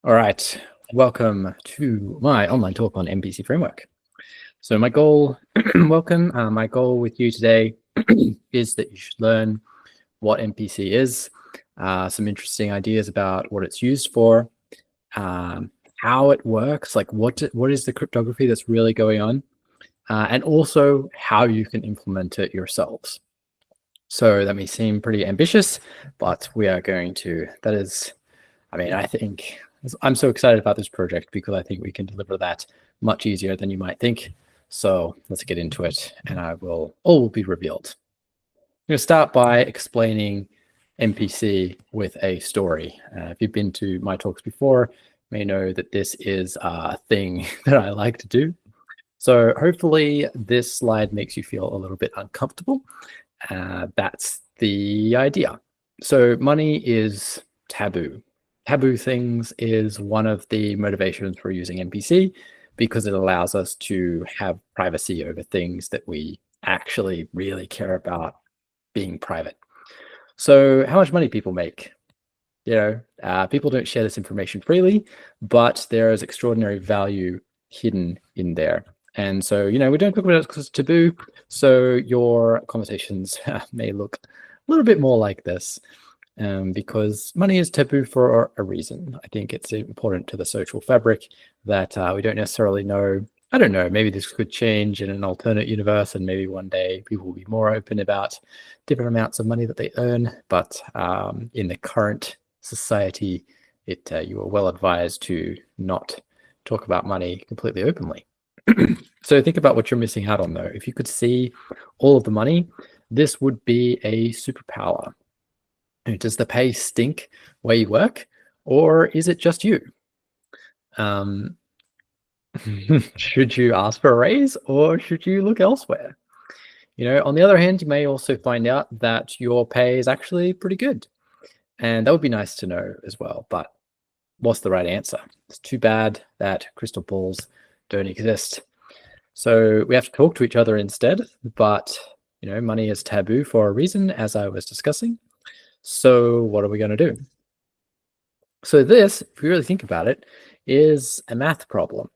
All right, welcome to my online talk on MPC framework. So my goal, welcome. My goal with you today is that you should learn what MPC is, some interesting ideas about what it's used for, how it works, like what is the cryptography that's really going on, and also how you can implement it yourselves. So that may seem pretty ambitious, but we are going to, I think I'm so excited about this project because I think we can deliver that much easier than you might think. So let's get into it and all will be revealed. I'm going to start by explaining MPC with a story. If you've been to my talks before, you may know that this is a thing that I like to do. So hopefully this slide makes you feel a little bit uncomfortable. That's the idea. So money is taboo. Taboo things is one of the motivations for using MPC because it allows us to have privacy over things that we actually really care about being private. So how much money people make? People don't share this information freely, but there is extraordinary value hidden in there. And so, we don't talk about it because it's taboo. So your conversations may look a little bit more like this. Because money is taboo for a reason. I think it's important to the social fabric that we don't necessarily know. I don't know, maybe this could change in an alternate universe and maybe one day people will be more open about different amounts of money that they earn. But in the current society, you are well advised to not talk about money completely openly. So think about what you're missing out on though. If you could see all of the money, this would be a superpower. Does the pay stink where you work, or is it just you? Should you ask for a raise, or should you look elsewhere? On the other hand, you may also find out that your pay is actually pretty good. And that would be nice to know as well. But what's the right answer? It's too bad that crystal balls don't exist. So we have to talk to each other instead. But, money is taboo for a reason, as I was discussing. So what are we going to do? So this, if you really think about it, is a math problem.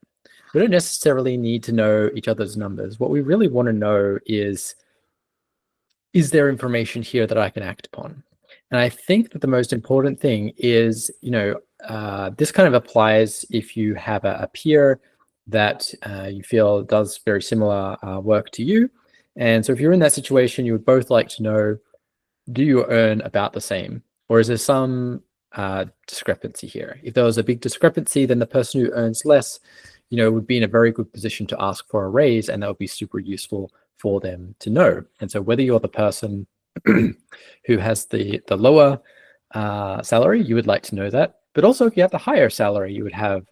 We don't necessarily need to know each other's numbers. What we really want to know is there information here that I can act upon? And I think that the most important thing is, this kind of applies if you have a peer that you feel does very similar work to you. And so if you're in that situation, you would both like to know, do you earn about the same? Or is there some discrepancy here? If there was a big discrepancy, then the person who earns less, would be in a very good position to ask for a raise, and that would be super useful for them to know. And so whether you're the person who has the lower salary, you would like to know that. But also if you have the higher salary, you would have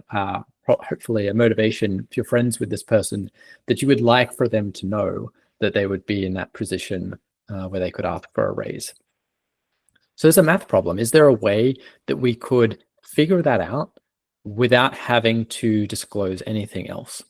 hopefully a motivation, if you're friends with this person, that you would like for them to know that they would be in that position where they could ask for a raise. So there's a math problem. Is there a way that we could figure that out without having to disclose anything else?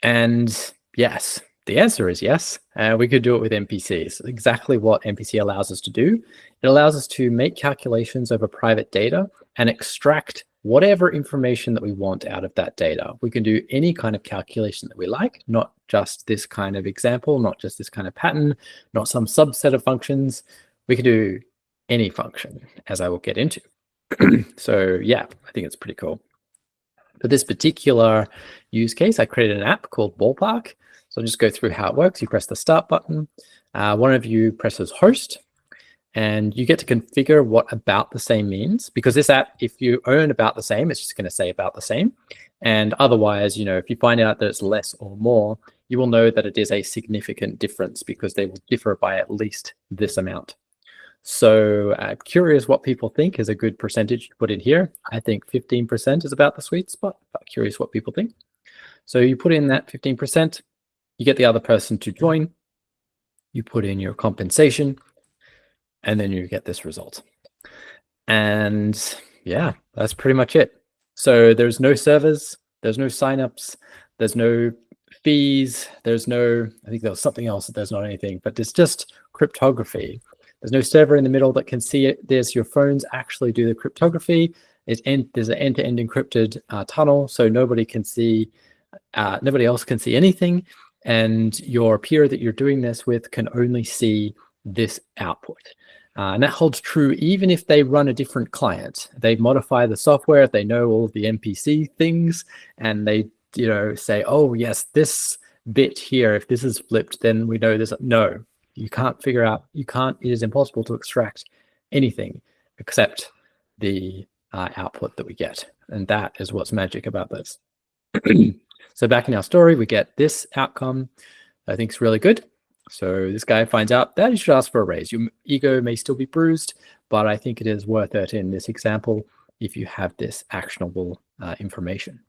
And yes, the answer is yes. We could do it with MPCs. Exactly what MPC allows us to do. It allows us to make calculations over private data and extract whatever information that we want out of that data. We can do any kind of calculation that we like, not just this kind of example, not just this kind of pattern, not some subset of functions. We can do any function, as I will get into. So yeah, I think it's pretty cool. For this particular use case, I created an app called Ballpark. So I'll just go through how it works. You press the start button. One of you presses host, and you get to configure what about the same means, because this app, if you earn about the same, it's just going to say about the same. And otherwise, if you find out that it's less or more, you will know that it is a significant difference because they will differ by at least this amount. So curious what people think is a good percentage to put in here. I think 15% is about the sweet spot, but curious what people think. So you put in that 15%, you get the other person to join, you put in your compensation, and then you get this result. And yeah, that's pretty much it. So there's no servers, there's no signups, there's no fees, there's no, I think there was something else that there's not anything, but it's just cryptography. There's no server in the middle that can see it. There's your phones actually do the cryptography, there's an end-to-end encrypted tunnel, so nobody else can see anything, and your peer that you're doing this with can only see this output. And that holds true even if they run a different client. They modify the software, they know all of the MPC things, and they say, oh yes, this bit here, if this is flipped, then we know this. No, you can't figure out, it is impossible to extract anything except the output that we get. And that is what's magic about this. So back in our story, we get this outcome I think is really good. So this guy finds out that you should ask for a raise. Your ego may still be bruised, but I think it is worth it in this example if you have this actionable information.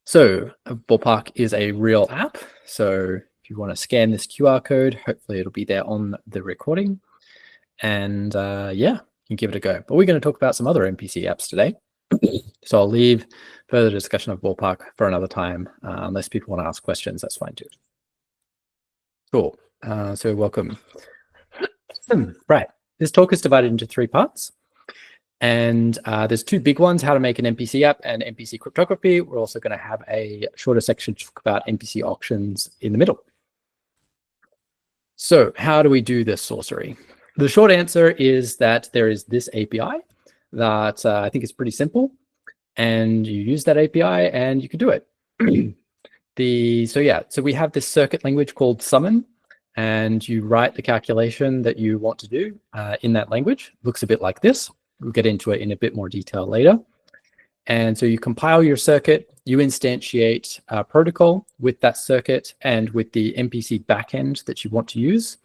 So Ballpark is a real app. So if you want to scan this QR code, hopefully it'll be there on the recording. And yeah, you can give it a go. But we're going to talk about some other MPC apps today. So I'll leave further discussion of Ballpark for another time. Unless people want to ask questions, that's fine too. Cool. So welcome. Right. This talk is divided into 3 parts. And there's 2 big ones, how to make an MPC app and MPC cryptography. We're also going to have a shorter section to talk about MPC auctions in the middle. So how do we do this sorcery? The short answer is that there is this API that I think is pretty simple. And you use that API and you can do it. So we have this circuit language called summon, and you write the calculation that you want to do in that language. Looks a bit like this. We'll get into it in a bit more detail later. And so you compile your circuit, you instantiate a protocol with that circuit and with the MPC backend that you want to use,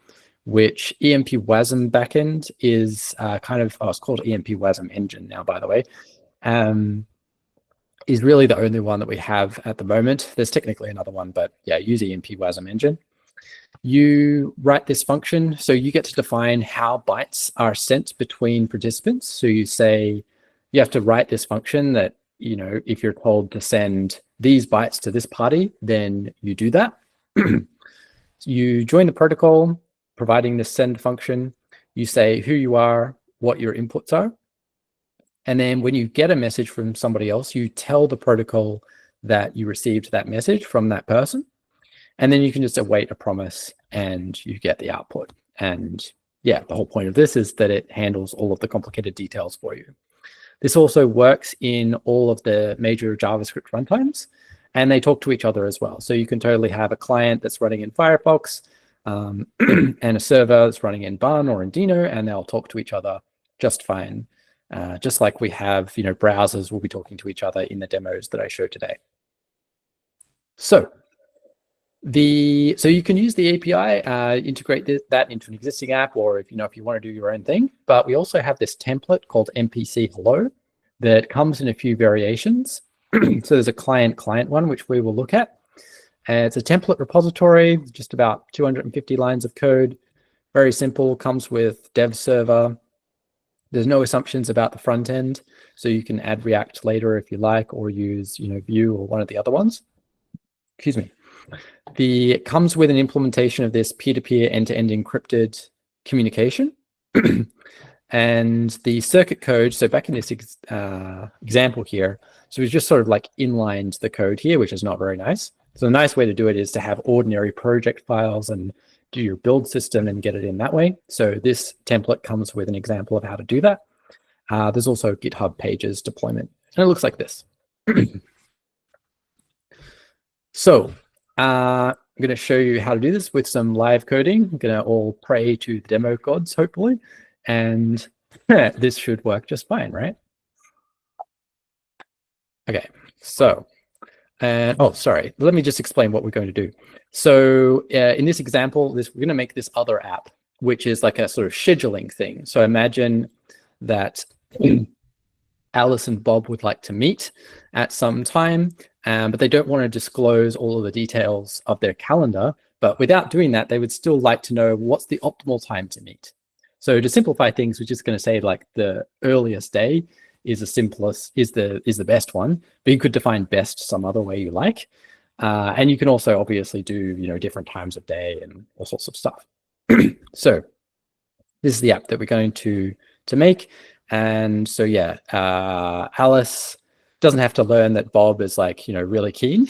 which EMP WASM backend is it's called EMP WASM engine now, by the way. Is really the only one that we have at the moment. There's technically another one, but yeah, use EMP WASM engine. You write this function, so you get to define how bytes are sent between participants. So you say, you have to write this function that, if you're told to send these bytes to this party, then you do that. You join the protocol, providing this send function. You say who you are, what your inputs are. And then when you get a message from somebody else, you tell the protocol that you received that message from that person. And then you can just await a promise and you get the output. And yeah, the whole point of this is that it handles all of the complicated details for you. This also works in all of the major JavaScript runtimes, and they talk to each other as well. So you can totally have a client that's running in Firefox and a server that's running in Bun or in Dino, and they'll talk to each other just fine. Just like we have, browsers will be talking to each other in the demos that I showed today. So you can use the API, integrate that into an existing app, or if you want to do your own thing. But we also have this template called MPC Hello that comes in a few variations. So there's a client one, which we will look at. It's a template repository, just about 250 lines of code. Very simple, comes with dev server. There's no assumptions about the front end, so you can add React later if you like, or use Vue or one of the other ones. Excuse me. It comes with an implementation of this peer-to-peer end-to-end encrypted communication. And the circuit code, so back in this example here, so we've just sort of like inlined the code here, which is not very nice. So a nice way to do it is to have ordinary project files and do your build system and get it in that way. So this template comes with an example of how to do that. There's also GitHub pages deployment, and it looks like this. So I'm going to show you how to do this with some live coding. I'm going to all pray to the demo gods, hopefully, and this should work just fine, right? Okay, so, oh, sorry. Let me just explain what we're going to do. So in this example, we're going to make this other app, which is like a sort of scheduling thing. So imagine that Alice and Bob would like to meet at some time, but they don't want to disclose all of the details of their calendar. But without doing that, they would still like to know what's the optimal time to meet. So to simplify things, we're just going to say like the earliest day is the simplest, is the best one, but you could define best some other way you like. And you can also obviously do, different times of day and all sorts of stuff. So this is the app that we're going to make. And so, yeah, Alice doesn't have to learn that Bob is like, really keen.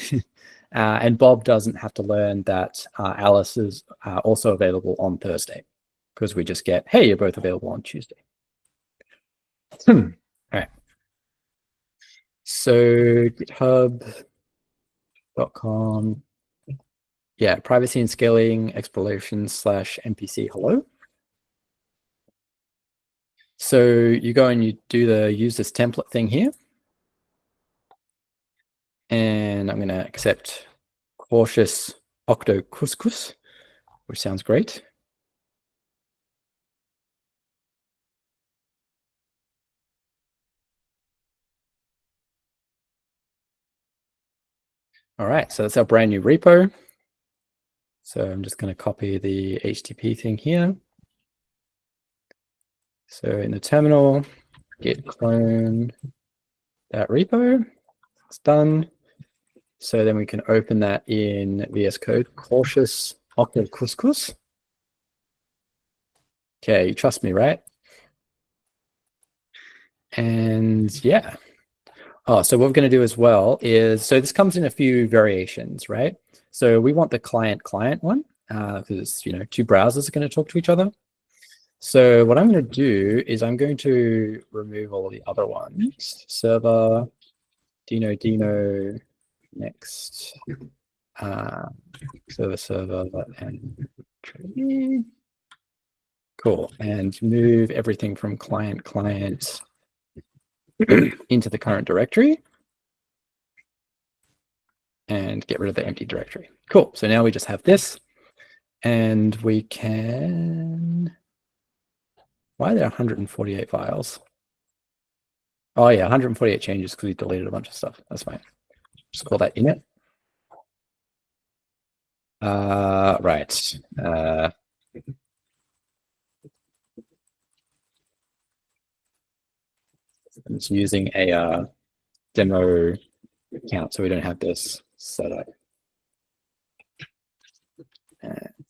And Bob doesn't have to learn that Alice is also available on Thursday, because we just get, hey, you're both available on Tuesday. All right. So github.com. Yeah, privacy and scaling exploration / MPC hello. So you go and you do the use this template thing here. And I'm going to accept cautious octo couscous, which sounds great. All right, so that's our brand new repo. So I'm just going to copy the HTTP thing here. So in the terminal, git clone that repo. It's done. So then we can open that in VS Code, cautious octo couscous. Okay, you trust me, right? And yeah. Oh, so what we're going to do as well is, so this comes in a few variations, right? So we want the client one, because two browsers are going to talk to each other. So what I'm going to do is I'm going to remove all the other ones. Server, Dino, next, server, and cool. And move everything from client into the current directory and get rid of the empty directory. Cool. So now we just have this, and we can, why are there 148 files? Oh yeah, 148 changes because we deleted a bunch of stuff. That's fine. Just call that init. Right. I'm just using a demo account, so we don't have this set up.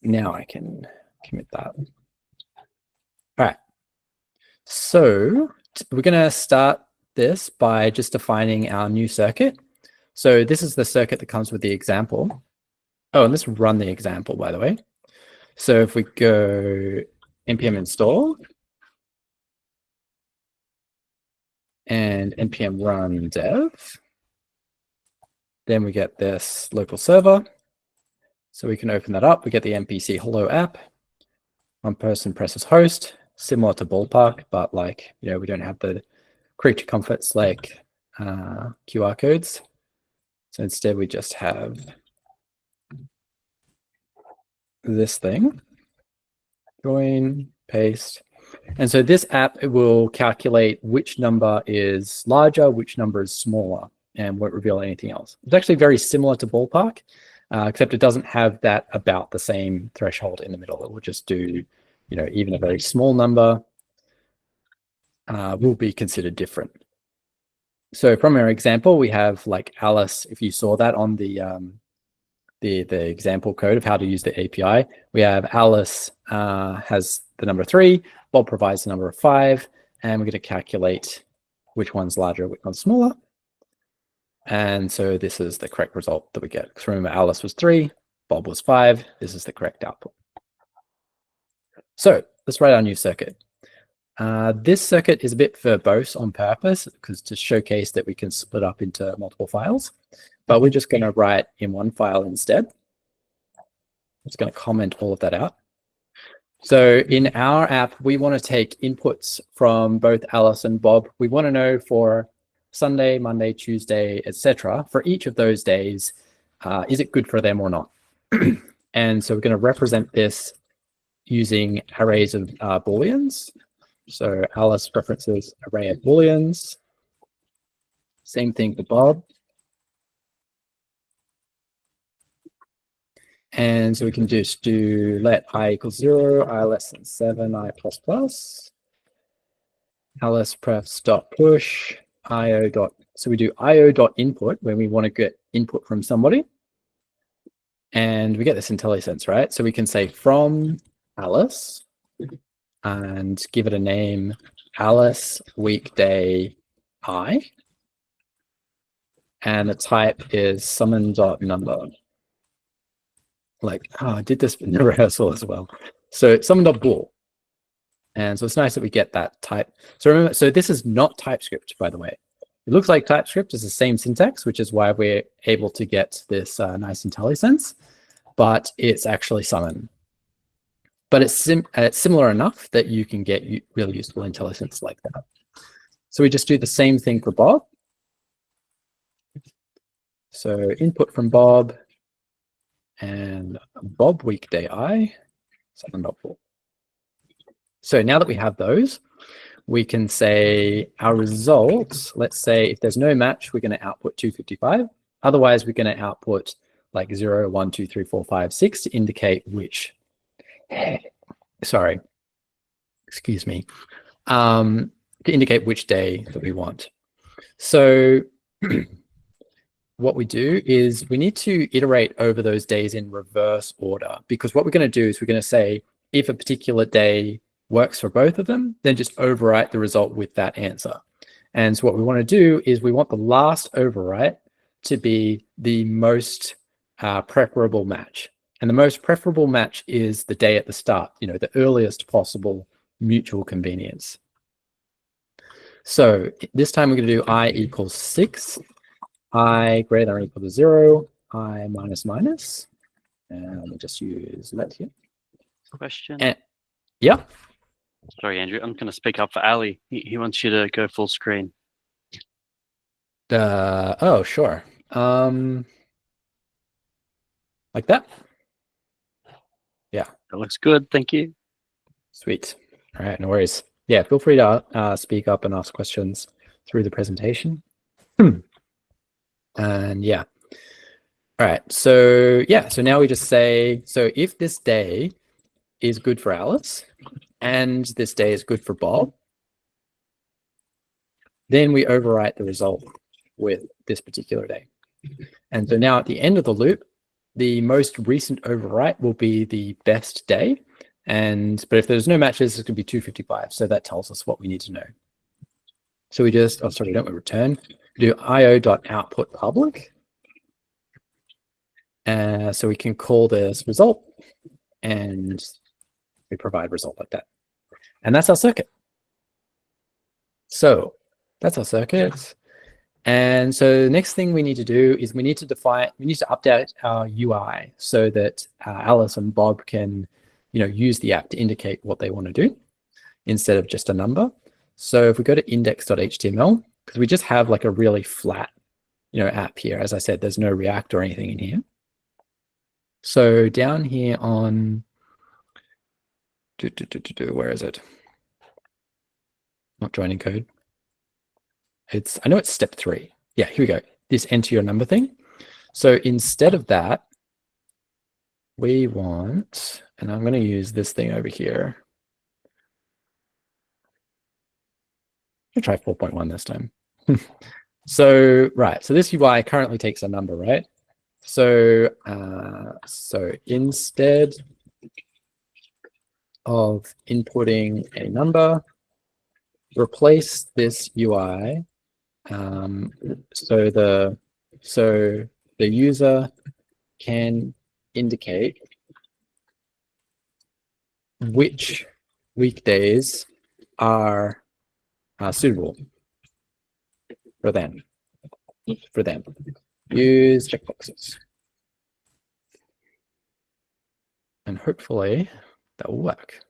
Now I can commit that. All right. So we're going to start this by just defining our new circuit. So this is the circuit that comes with the example. Oh, and let's run the example, by the way. So if we go npm install and npm run dev, then we get this local server. So we can open that up. We get the MPC hello app. One person presses host, similar to Ballpark, but like, we don't have the creature comforts like QR codes. So instead we just have this thing, join, paste. And so this app will calculate which number is larger, which number is smaller, and won't reveal anything else. It's actually very similar to Ballpark, except it doesn't have that about the same threshold in the middle. It will just do, even a very small number will be considered different. So from our example, we have like Alice, if you saw that on the example code of how to use the API, we have Alice has the number 3, Bob provides the number of 5, and we're going to calculate which one's larger, which one's smaller. And so this is the correct result that we get. Because remember, Alice was 3, Bob was 5. This is the correct output. So let's write our new circuit. This circuit is a bit verbose on purpose, because to showcase that we can split up into multiple files. But we're just going to write in one file instead. I'm just going to comment all of that out. So in our app, we want to take inputs from both Alice and Bob. We want to know for Sunday, Monday, Tuesday, etc. For each of those days, is it good for them or not? And so we're going to represent this using arrays of Booleans. So Alice references array of Booleans. Same thing for Bob. And so we can just do let I equals 0, I less than 7, I plus plus. Alice prefs dot push, IO dot. So we do IO dot input when we want to get input from somebody. And we get this IntelliSense, right? So we can say from Alice and give it a name, Alice weekday I, and the type is summon.number. Like, I did this in the rehearsal as well. So summon.bool. And so it's nice that we get that type. So remember, so this is not TypeScript, by the way. It looks like TypeScript is the same syntax, which is why we're able to get this nice IntelliSense, but it's actually summon. But it's similar enough that you can get really useful IntelliSense like that. So we just do the same thing for Bob. So input from Bob and Bob weekday I, summon.bool. So now that we have those, we can say our results, let's say if there's no match, we're going to output 255. Otherwise, we're going to output like 0, 1, 2, 3, 4, 5, 6 to indicate which, sorry, excuse me, to indicate which day that we want. So what we do is we need to iterate over those days in reverse order, because what we're going to do is we're going to say if a particular day works for both of them, then just overwrite the result with that answer. And so what we want to do is we want the last overwrite to be the most preferable match. And the most preferable match is the day at the start, you know, the earliest possible mutual convenience. So this time we're going to do I equals 6, I greater than or equal to 0, I minus minus. And let me just use let here. Question. And, yeah. Sorry, Andrew. I'm going to speak up for Ali. He wants you to go full screen. Oh, sure. Like that? Yeah. That looks good. Thank you. Sweet. All right, no worries. Yeah, feel free to speak up and ask questions through the presentation. And yeah. All right, so yeah, so now we just say, so if this day is good for Alice and this day is good for Bob, then we overwrite the result with this particular day. And so now at the end of the loop, the most recent overwrite will be the best day. But if there's no matches, it's going to be 255. So that tells us what we need to know. So we just, oh, sorry, don't we return? We do io.output public. So we can call this result and we provide result like that. And that's our circuit. So that's our circuit. And so the next thing we need to do is we need to update our UI so that Alice and Bob can, you know, use the app to indicate what they want to do instead of just a number. So if we go to index.html, because we just have like a really flat, you know, app here. As I said, there's no React or anything in here. So down here on, where is it? Not joining code. I know it's step 3. Yeah, here we go. This enter your number thing. So instead of that, we want, and I'm going to use this thing over here. I'll try 4.1 this time. So, right. So this UI currently takes a number, right? So, so instead of inputting a number, replace this UI. So the user can indicate which weekdays are suitable for them. Use checkboxes. And hopefully that will work.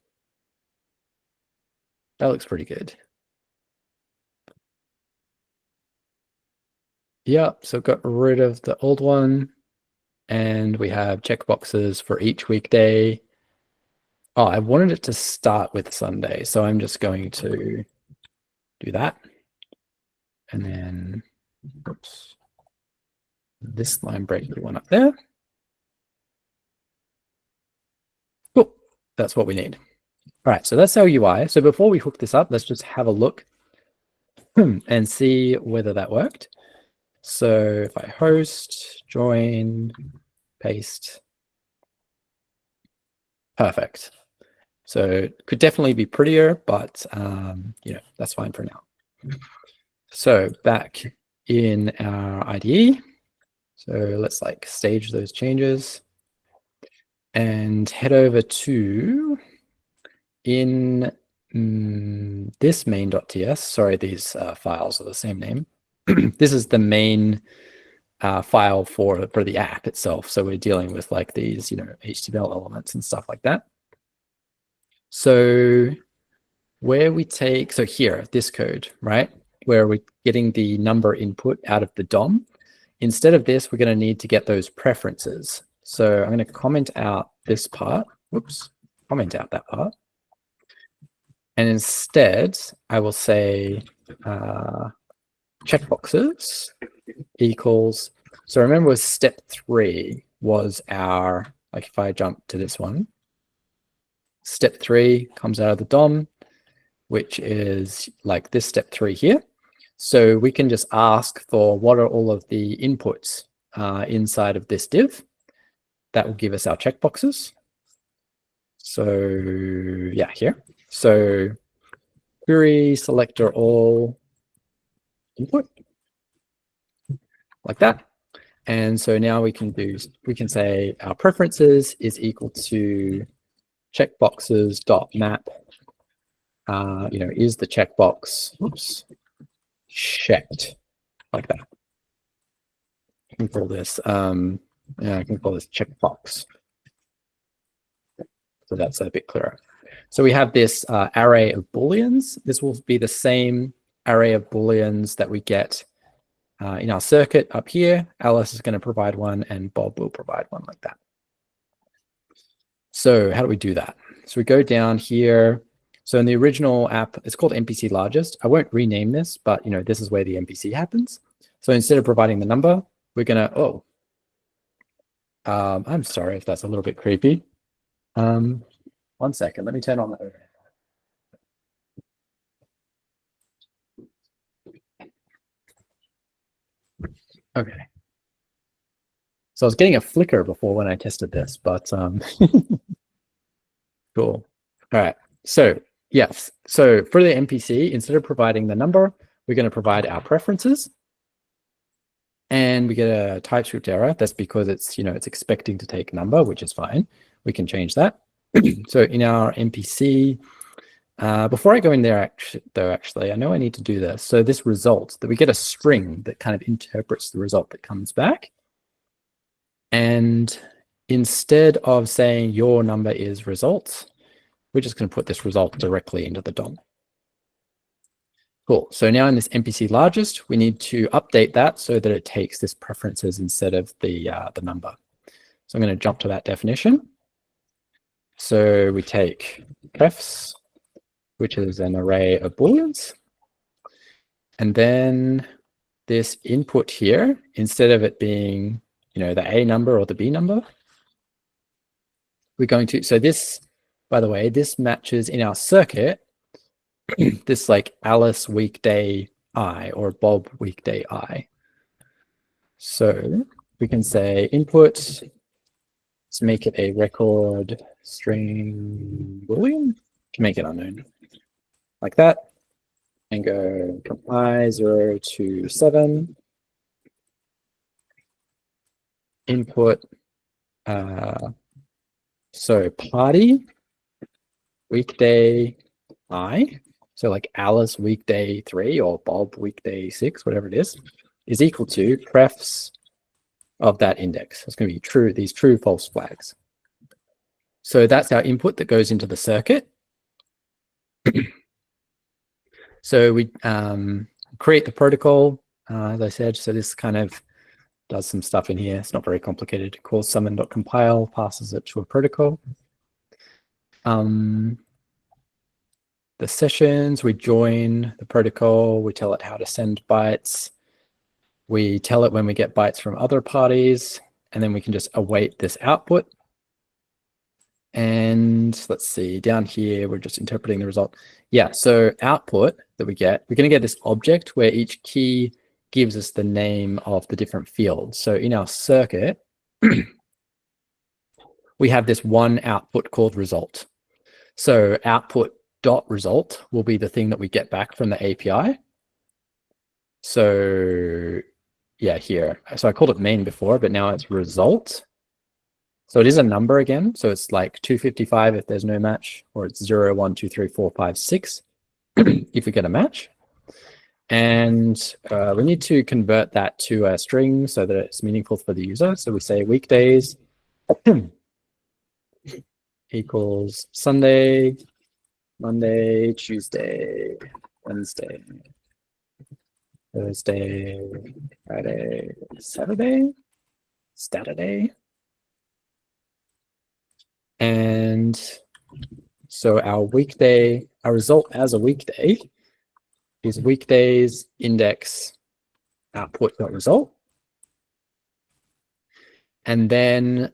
That looks pretty good. Yeah, so got rid of the old one. And we have checkboxes for each weekday. Oh, I wanted it to start with Sunday, so I'm just going to do that. And then, oops, this line break we want up there. Cool, that's what we need. All right, so that's our UI. So before we hook this up, let's just have a look and see whether that worked. So if I host, join, paste, perfect. So it could definitely be prettier, but that's fine for now. So back in our IDE, so let's like stage those changes and head over to in this main.ts. Sorry, these files are the same name. This is the main file for the app itself. So we're dealing with like these, HTML elements and stuff like that. So where we take, so here, this code, right, where we're getting the number input out of the DOM, instead of this, we're going to need to get those preferences. So I'm going to comment out this part. Whoops, comment out that part. And instead, I will say checkboxes equals, so remember step 3 was our, like if I jump to this one, step 3 comes out of the DOM, which is like this step 3 here. So we can just ask for what are all of the inputs inside of this div. That will give us our checkboxes. So yeah, here. So query selector all input like that. And so now we can say our preferences is equal to checkboxes dot map. Is the checkbox checked like that? I can call this I can call this checkbox. So that's a bit clearer. So we have this array of booleans. This will be the same array of booleans that we get in our circuit up here. Alice is going to provide one and Bob will provide one like that. So how do we do that? So we go down here. So in the original app, it's called MPC largest. I won't rename this, but this is where the MPC happens. So instead of providing the number, we're gonna, I'm sorry if that's a little bit creepy. 1 second, let me turn on the overhead. Okay. So I was getting a flicker before when I tested this, but cool. All right. So yes. So for the MPC, instead of providing the number, we're going to provide our preferences. And we get a TypeScript error. That's because it's, it's expecting to take number, which is fine. We can change that. So in our MPC, before I go in there, actually, I know I need to do this. So this result, that we get a string that kind of interprets the result that comes back. And instead of saying your number is results, we're just going to put this result directly into the DOM. Cool. So now in this MPC largest, we need to update that so that it takes this preferences instead of the number. So I'm going to jump to that definition. So we take prefs, which is an array of booleans. And then this input here, instead of it being, the A number or the B number, we're going to, so this, by the way, this matches in our circuit, this like Alice weekday I or Bob weekday I. So we can say input, let's make it a record string boolean, can make it unknown like that, and go from I 0 to 7, input, so party weekday I, so like Alice weekday 3 or Bob weekday 6, whatever it is equal to prefs of that index. It's going to be true, these true false flags. So that's our input that goes into the circuit. So we create the protocol, as I said. So this kind of does some stuff in here. It's not very complicated. It calls summon.compile, passes it to a protocol. The sessions, we join the protocol, we tell it how to send bytes, we tell it when we get bytes from other parties, and then we can just await this output. And let's see, down here, we're just interpreting the result. Yeah, so output that we get, we're going to get this object where each key gives us the name of the different fields. So in our circuit, we have this one output called result. So output dot result will be the thing that we get back from the API. So yeah, here. So I called it main before, but now it's result. So it is a number again. So it's like 255 if there's no match, or it's 0, 1, 2, 3, 4, 5, 6 if we get a match. And we need to convert that to a string so that it's meaningful for the user. So we say weekdays equals Sunday, Monday, Tuesday, Wednesday, Thursday, Friday, Saturday. And so our result as a weekday is weekdays index output.result. And then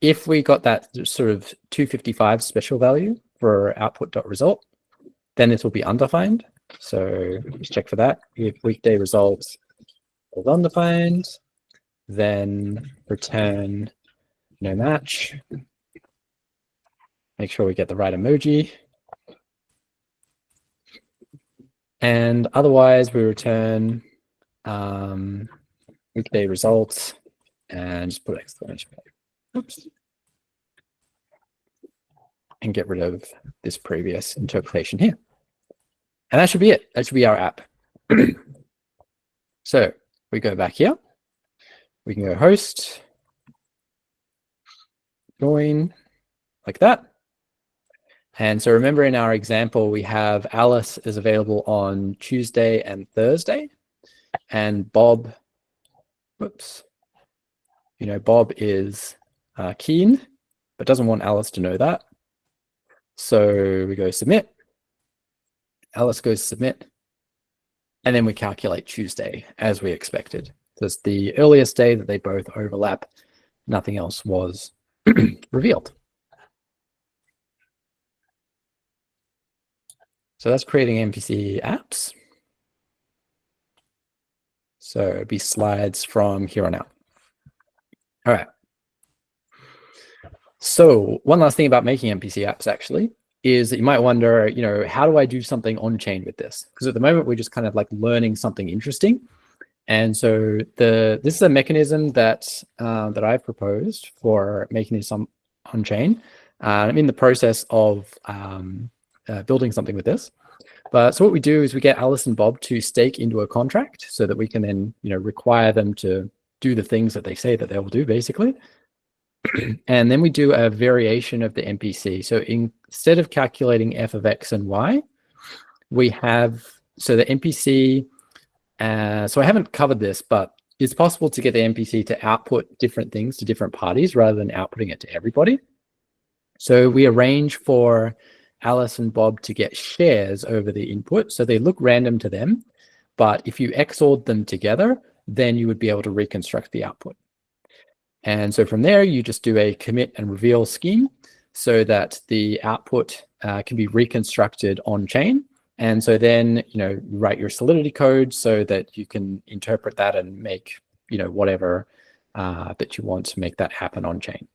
if we got that sort of 255 special value for output.result, then this will be undefined. So let's check for that. If weekday results is undefined, then return no match. Make sure we get the right emoji. And otherwise we return weekday results and just put exclamation mark. Oops. And get rid of this previous interpretation here. And that should be it. That should be our app. So we go back here. We can go host, join, like that. And so remember in our example, we have Alice is available on Tuesday and Thursday, and Bob, whoops, Bob is keen, but doesn't want Alice to know that. So we go submit. Alice goes submit. And then we calculate Tuesday as we expected. So it's the earliest day that they both overlap. Nothing else was revealed. So that's creating MPC apps. So it'd be slides from here on out. All right. So one last thing about making MPC apps actually is that you might wonder, how do I do something on chain with this? Because at the moment we're just kind of like learning something interesting. And so this is a mechanism that I've proposed for making this on chain. I'm in the process of building something with this. But so what we do is we get Alice and Bob to stake into a contract so that we can then, require them to do the things that they say that they will do, basically. And then we do a variation of the MPC. So instead of calculating f of x and y, we have, so the MPC, so I haven't covered this, but it's possible to get the MPC to output different things to different parties rather than outputting it to everybody. So we arrange for Alice and Bob to get shares over the input. So they look random to them, but if you XORed them together, then you would be able to reconstruct the output. And so from there, you just do a commit and reveal scheme so that the output can be reconstructed on chain. And so then, you write your Solidity code so that you can interpret that and make, whatever that you want to make that happen on chain.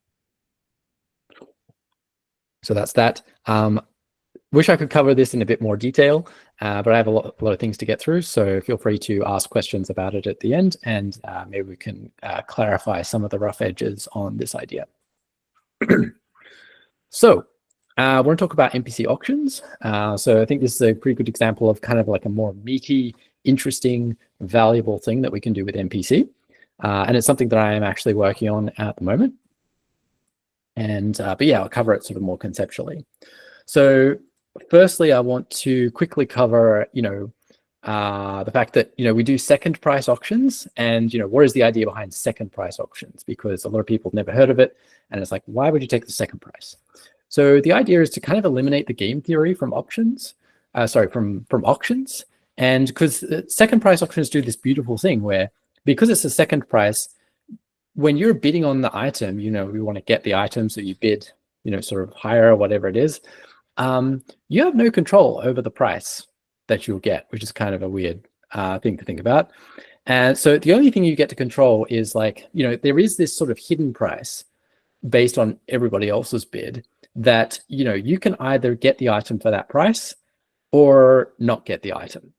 So that's that. Wish I could cover this in a bit more detail, but I have a lot of things to get through. So feel free to ask questions about it at the end, and maybe we can clarify some of the rough edges on this idea. So I want to talk about MPC auctions. So I think this is a pretty good example of kind of like a more meaty, interesting, valuable thing that we can do with MPC. And it's something that I am actually working on at the moment. And but yeah, I'll cover it sort of more conceptually. So firstly, I want to quickly cover, the fact that, we do second price auctions, and, what is the idea behind second price auctions? Because a lot of people have never heard of it. And it's like, why would you take the second price? So the idea is to kind of eliminate the game theory from auctions. From auctions. And because second price auctions do this beautiful thing where, because it's a second price, when you're bidding on the item, we want to get the item, so you bid, sort of higher or whatever it is. You have no control over the price that you'll get, which is kind of a weird thing to think about. And so the only thing you get to control is like, there is this sort of hidden price based on everybody else's bid that, you can either get the item for that price or not get the item.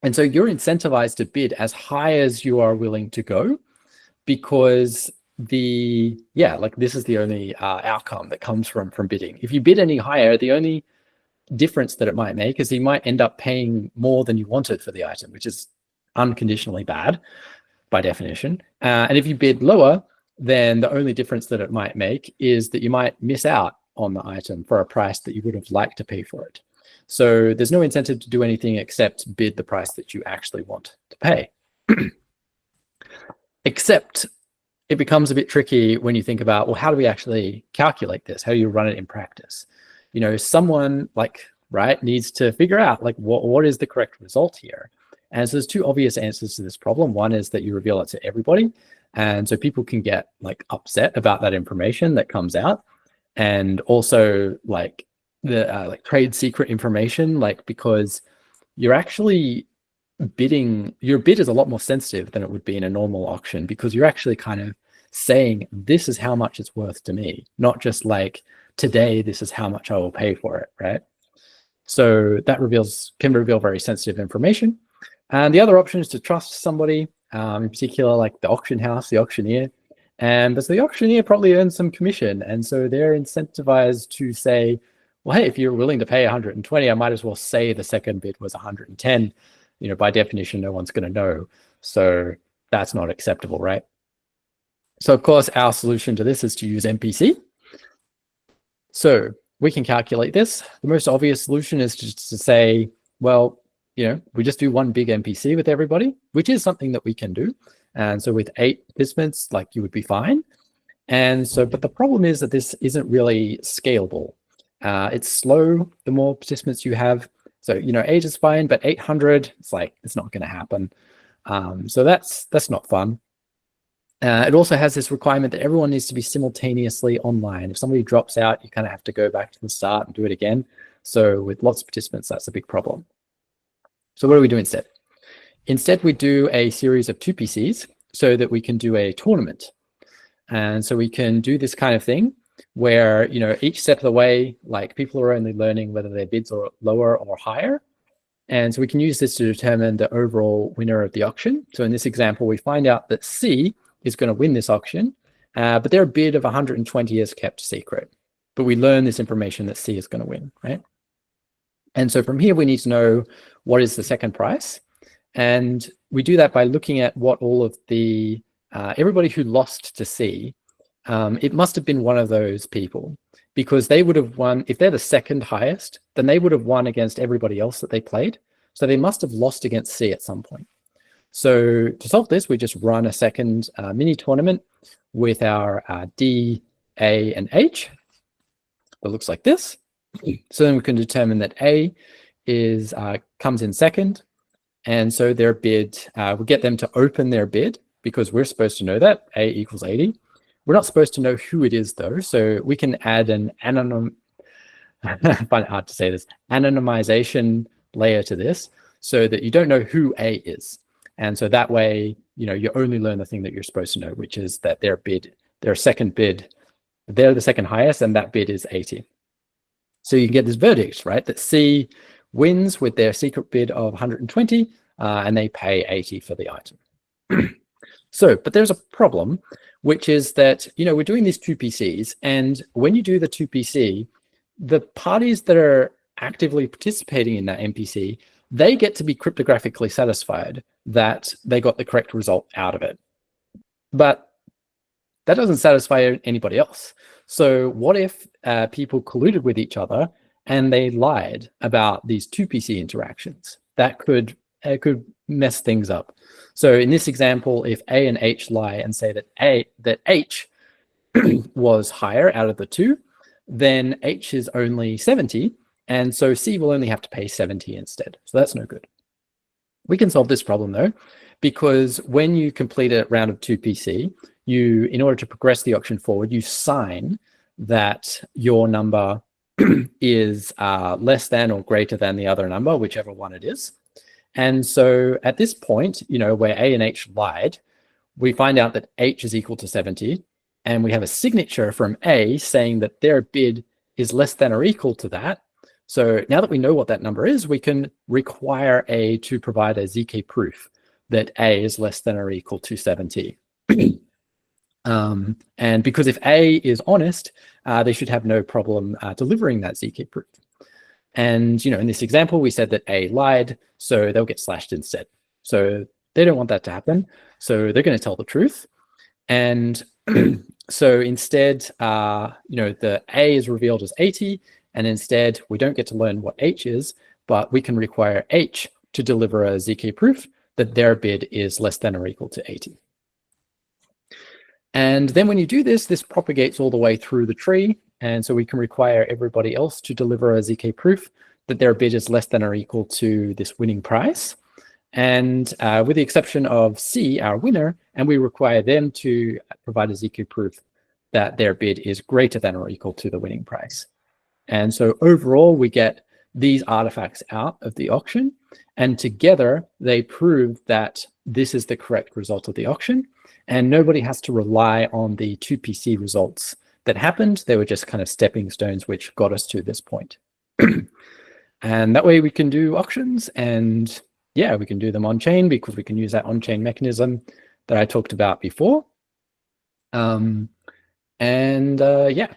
And so you're incentivized to bid as high as you are willing to go, because this is the only outcome that comes from bidding. If you bid any higher, the only difference that it might make is you might end up paying more than you wanted for the item, which is unconditionally bad by definition. And if you bid lower, then the only difference that it might make is that you might miss out on the item for a price that you would have liked to pay for it. So there's no incentive to do anything except bid the price that you actually want to pay. Except it becomes a bit tricky when you think about, well, how do we actually calculate this? How do you run it in practice? Someone needs to figure out what is the correct result here. And so there's two obvious answers to this problem. One is that you reveal it to everybody. And so people can get upset about that information that comes out. And also the trade secret information, because you're actually bidding, your bid is a lot more sensitive than it would be in a normal auction, because you're actually kind of saying, this is how much it's worth to me, not just today, this is how much I will pay for it, right? So that can reveal very sensitive information. And the other option is to trust somebody, in particular, the auction house, the auctioneer. And so the auctioneer probably earns some commission. And so they're incentivized to say, well, hey, if you're willing to pay 120, I might as well say the second bid was 110. By definition, no one's going to know. So that's not acceptable, right? So of course, our solution to this is to use MPC. So we can calculate this. The most obvious solution is just to say, well, we just do one big MPC with everybody, which is something that we can do. And so with 8 participants, you would be fine. And so, but the problem is that this isn't really scalable. It's slow the more participants you have. So, 8 is fine, but 800, it's not going to happen. So that's not fun. It also has this requirement that everyone needs to be simultaneously online. If somebody drops out, you kind of have to go back to the start and do it again. So with lots of participants, that's a big problem. So what do we do instead? Instead, we do a series of 2 PCs so that we can do a tournament. And so we can do this kind of thing where, each step of the way, people are only learning whether their bids are lower or higher. And so we can use this to determine the overall winner of the auction. So in this example, we find out that C is going to win this auction, but their bid of 120 is kept secret. But we learn this information that C is going to win, right? And so from here, we need to know what is the second price. And we do that by looking at what all of the, everybody who lost to C, it must have been one of those people, because they would have won, if they're the second highest, then they would have won against everybody else that they played. So they must have lost against C at some point. So to solve this, we just run a second mini tournament with our D, A, and H. It looks like this. So then we can determine that A is comes in second. And so their bid, we get them to open their bid, because we're supposed to know that A equals 80. We're not supposed to know who it is though. So we can add an I find it hard to say this, anonymization layer to this, so that you don't know who A is. And so that way, you only learn the thing that you're supposed to know, which is that their bid, their second bid, they're the second highest, and that bid is 80. So you can get this verdict, right? That C wins with their secret bid of 120, and they pay 80 for the item. So, but there's a problem, which is that, we're doing these 2 PCs, and when you do the 2 PC, the parties that are actively participating in that MPC, they get to be cryptographically satisfied that they got the correct result out of it. But that doesn't satisfy anybody else. So what if people colluded with each other and they lied about these 2 PC interactions? That could mess things up. So in this example, if A and H lie and say that H was higher out of the 2, then H is only 70, and so C will only have to pay 70 instead. So that's no good. We can solve this problem though, because when you complete a round of 2 PC, in order to progress the auction forward, you sign that your number is less than or greater than the other number, whichever one it is. And so at this point, where A and H lied, we find out that H is equal to 70, and we have a signature from A saying that their bid is less than or equal to that. So now that we know what that number is, we can require A to provide a ZK proof that A is less than or equal to 7T. And because if A is honest, they should have no problem delivering that ZK proof. And in this example, we said that A lied, so they'll get slashed instead. So they don't want that to happen. So they're going to tell the truth. And so instead, the A is revealed as 80, and instead we don't get to learn what H is, but we can require H to deliver a ZK proof that their bid is less than or equal to 80. And then when you do this, this propagates all the way through the tree. And so we can require everybody else to deliver a ZK proof that their bid is less than or equal to this winning price. And with the exception of C, our winner, and we require them to provide a ZK proof that their bid is greater than or equal to the winning price. And so overall, we get these artifacts out of the auction, and together they prove that this is the correct result of the auction, and nobody has to rely on the 2PC results that happened. They were just kind of stepping stones which got us to this point. And that way we can do auctions, and yeah, we can do them on-chain because we can use that on-chain mechanism that I talked about before. Yeah,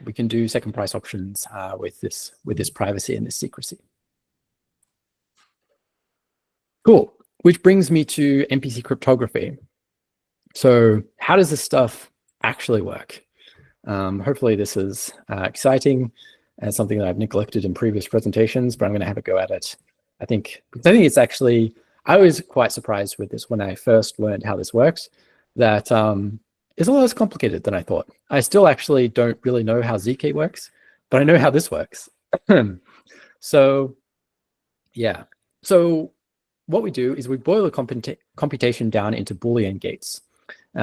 we can do second price auctions with this privacy and this secrecy. Cool, which brings me to MPC cryptography. So how does this stuff actually work? Hopefully this is exciting and something that I've neglected in previous presentations, but I'm going to have a go at it. I think it's actually, I was quite surprised with this when I first learned how this works, that it's a lot less complicated than I thought. I still actually don't really know how ZK works, but I know how this works. So yeah, so what we do is we boil the computation down into Boolean gates.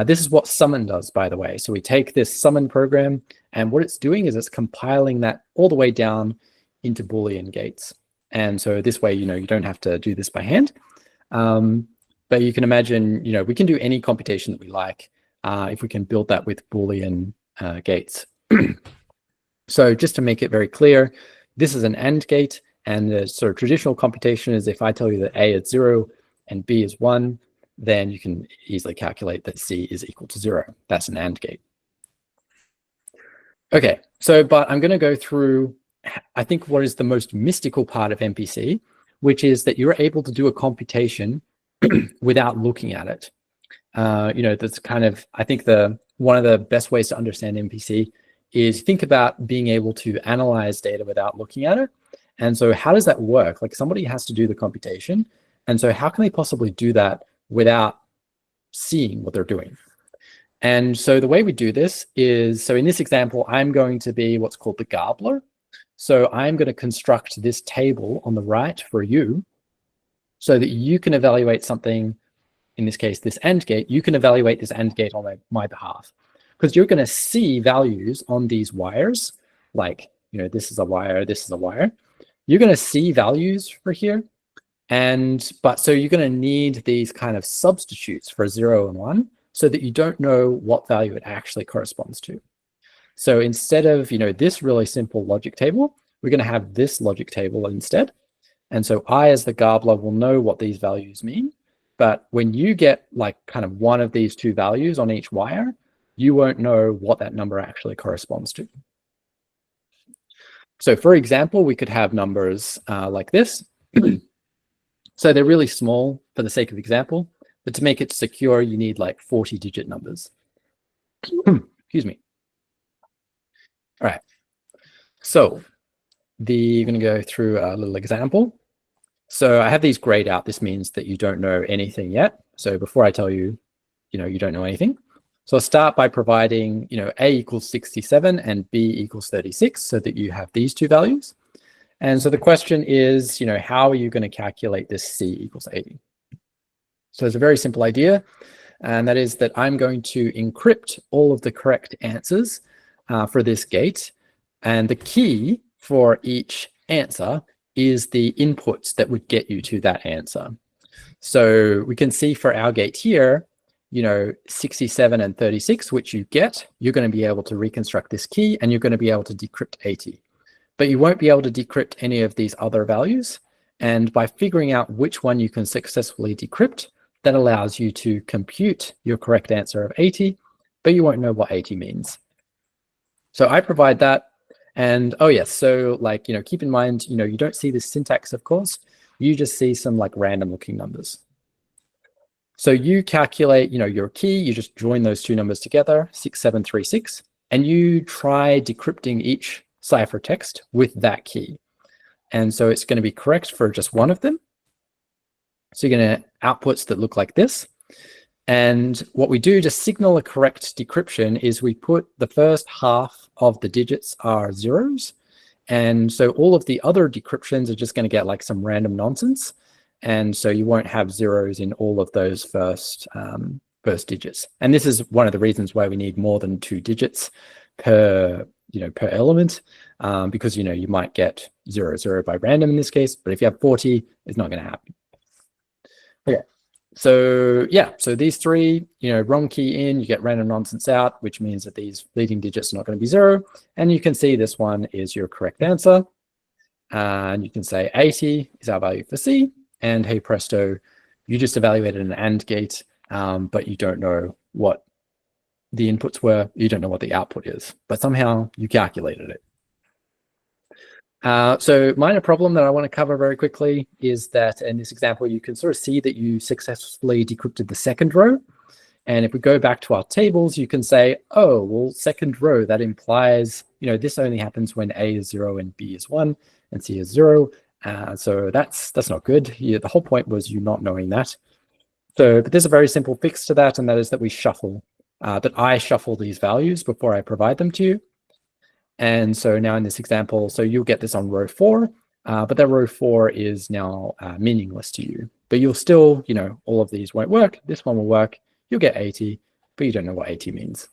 This is what summon does, by the way. So we take this summon program, and what it's doing is it's compiling that all the way down into Boolean gates. And so this way, you don't have to do this by hand. But you can imagine, we can do any computation that we like if we can build that with Boolean gates. So just to make it very clear, this is an AND gate, and the sort of traditional computation is if I tell you that A is 0 and B is 1, then you can easily calculate that C is equal to 0. That's an AND gate. Okay, but I'm going to go through, I think, what is the most mystical part of MPC, which is that you're able to do a computation without looking at it. That's kind of, I think, one of the best ways to understand MPC is think about being able to analyze data without looking at it. And so how does that work? Like, somebody has to do the computation. And so how can they possibly do that without seeing what they're doing? And so the way we do this is, so in this example, I'm going to be what's called the garbler. So I'm going to construct this table on the right for you so that you can evaluate something, in this case, this AND gate. You can evaluate this AND gate on my behalf, because you're going to see values on these wires, like, this is a wire, this is a wire. You're going to see values for here. But so you're going to need these kind of substitutes for 0 and 1 so that you don't know what value it actually corresponds to. So instead of, this really simple logic table, we're going to have this logic table instead. And so I, as the garbler, will know what these values mean. But when you get like kind of one of these two values on each wire, you won't know what that number actually corresponds to. So for example, we could have numbers like this. So they're really small for the sake of example, but to make it secure, you need like 40-digit numbers. Excuse me. All right. So you're going to go through a little example. So I have these grayed out. This means that you don't know anything yet. So before I tell you, you don't know anything. So I'll start by providing, A equals 67 and B equals 36 so that you have these two values. And so the question is, how are you going to calculate this C equals 80? So it's a very simple idea, and that is that I'm going to encrypt all of the correct answers for this gate. And the key for each answer is the inputs that would get you to that answer. So we can see for our gate here, 67 and 36, which you get, you're going to be able to reconstruct this key, and you're going to be able to decrypt 80. but you won't be able to decrypt any of these other values. And by figuring out which one you can successfully decrypt, that allows you to compute your correct answer of 80, but you won't know what 80 means. So I provide that. And oh yes, so like, keep in mind, you don't see this syntax, of course. You just see some like random looking numbers. So you calculate, your key, you just join those two numbers together, 6736, and you try decrypting each ciphertext with that key. And so it's going to be correct for just one of them. So you're going to outputs that look like this. And what we do to signal a correct decryption is we put the first half of the digits are zeros. And so all of the other decryptions are just going to get like some random nonsense. And so you won't have zeros in all of those first digits. And this is one of the reasons why we need more than 2 digits per element, because, you might get 0, 0 by random in this case, but if you have 40, it's not going to happen. Okay. So yeah, so these three, wrong key in, you get random nonsense out, which means that these leading digits are not going to be 0. And you can see this one is your correct answer. And you can say 80 is our value for C. And hey presto, you just evaluated an AND gate, but you don't know what the inputs were. You don't know what the output is, but somehow you calculated it. So minor problem that I want to cover very quickly is that in this example, you can sort of see that you successfully decrypted the second row. And if we go back to our tables, you can say, oh, well, second row, that implies, this only happens when A is 0 and B is 1 and C is 0. So that's not good. The whole point was you not knowing that. So, but there's a very simple fix to that, and that is that we shuffle, that I shuffle these values before I provide them to you. And so now in this example, so you'll get this on row 4, but that row 4 is now meaningless to you. But you'll still, all of these won't work. This one will work. You'll get 80, but you don't know what 80 means.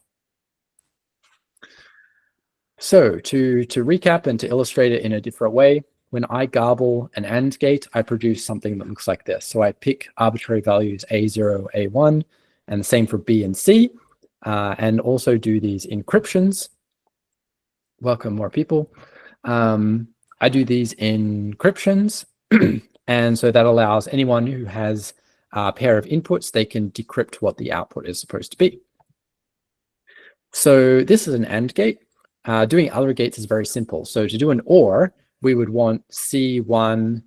So to recap and to illustrate it in a different way, when I garble an AND gate, I produce something that looks like this. So I pick arbitrary values A0, A1, and the same for B and C, and also do these encryptions. Welcome more people. I do these encryptions, and so that allows anyone who has a pair of inputs, they can decrypt what the output is supposed to be. So this is an AND gate. Doing other gates is very simple. So to do an OR, we would want C1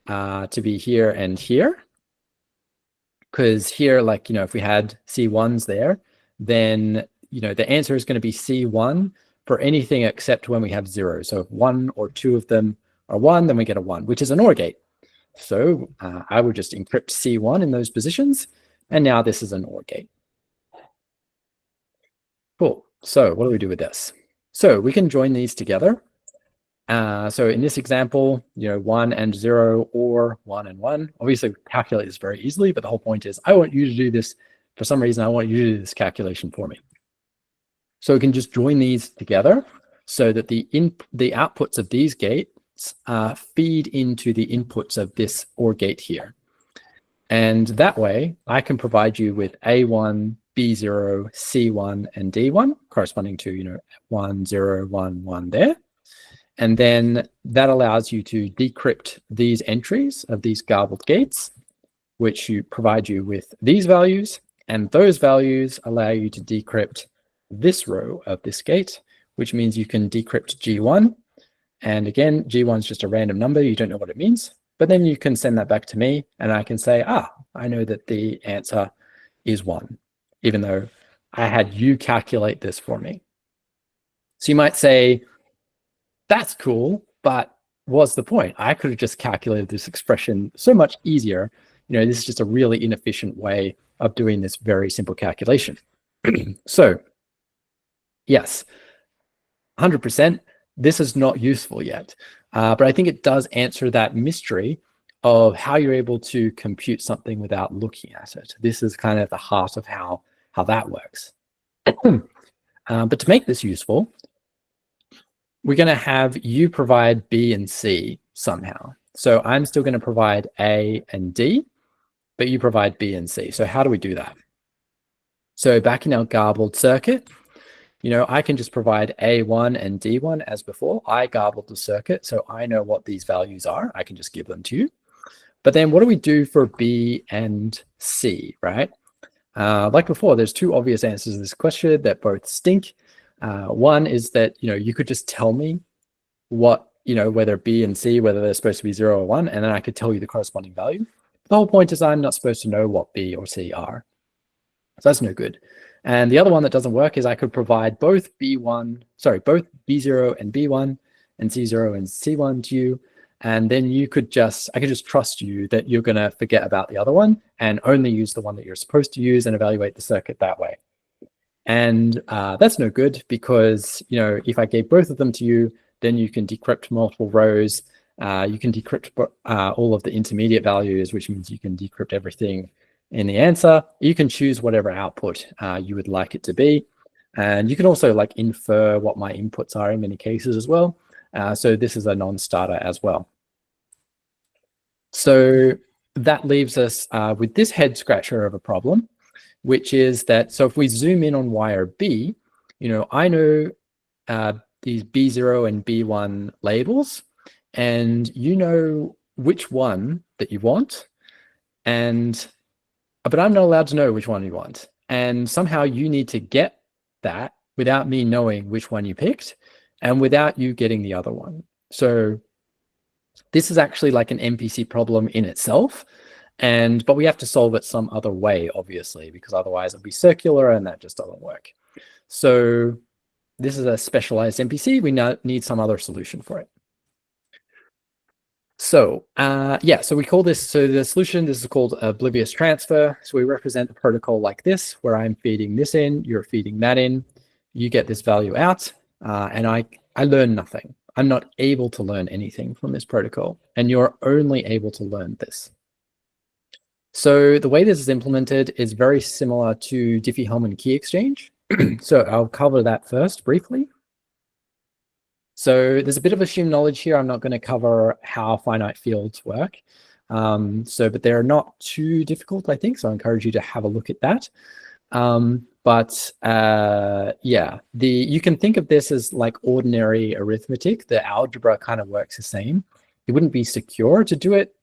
to be here and here. Because here, like, if we had C1s there, then, the answer is going to be C1 for anything except when we have 0. So if 1 or 2 of them are 1, then we get a 1, which is an OR gate. So I would just encrypt C1 in those positions. And now this is an OR gate. Cool. So what do we do with this? So we can join these together. So in this example, 1 and 0 or 1 and 1. Obviously, we calculate this very easily, but the whole point is I want you to do this. For some reason, I want you to do this calculation for me. So we can just join these together so that the outputs of these gates feed into the inputs of this OR gate here. And that way, I can provide you with A1, B0, C1, and D1, corresponding to 1, 0, 1, 1 there. And then that allows you to decrypt these entries of these garbled gates, which provide you with these values. And those values allow you to decrypt this row of this gate, which means you can decrypt G1. And again, G1 is just a random number. You don't know what it means. But then you can send that back to me and I can say, I know that the answer is 1, even though I had you calculate this for me. So you might say, that's cool, but what's the point? I could have just calculated this expression so much easier. This is just a really inefficient way of doing this very simple calculation. So yes, 100%, this is not useful yet, but I think it does answer that mystery of how you're able to compute something without looking at it. This is kind of the heart of how that works. But to make this useful, we're going to have you provide B and C somehow. So I'm still going to provide A and D, but you provide B and C. So how do we do that? So back in our garbled circuit, I can just provide A1 and D1 as before. I garbled the circuit, so I know what these values are. I can just give them to you. But then what do we do for B and C, right? Like before, there's two obvious answers to this question that both stink. One is that, you could just tell me what, whether B and C, whether they're supposed to be 0 or 1, and then I could tell you the corresponding value. The whole point is I'm not supposed to know what B or C are. So that's no good. And the other one that doesn't work is I could provide both both B0 and B1 and C0 and C1 to you. And then I could just trust you that you're going to forget about the other one and only use the one that you're supposed to use and evaluate the circuit that way. And that's no good because, if I gave both of them to you, then you can decrypt multiple rows. You can decrypt all of the intermediate values, which means you can decrypt everything in the answer. You can choose whatever output you would like it to be. And you can also infer what my inputs are in many cases as well. So this is a non-starter as well. So that leaves us with this head scratcher of a problem, which is that, so if we zoom in on wire B, I know these B0 and B1 labels, and you know which one that you want, but I'm not allowed to know which one you want. And somehow you need to get that without me knowing which one you picked and without you getting the other one. So this is actually like an MPC problem in itself, but we have to solve it some other way, obviously, because otherwise it'll be circular and that just doesn't work. So this is a specialized MPC. We now need some other solution for it. So so we call this, so the solution, this is called oblivious transfer. So we represent the protocol like this, where I'm feeding this in, you're feeding that in, you get this value out, and I learn nothing. I'm not able to learn anything from this protocol, and you're only able to learn this. So the way this is implemented is very similar to Diffie-Hellman key exchange. So I'll cover that first briefly. So there's a bit of assumed knowledge here. I'm not going to cover how finite fields work. But they're not too difficult, I think. So I encourage you to have a look at that. You can think of this as like ordinary arithmetic. The algebra kind of works the same. It wouldn't be secure to do it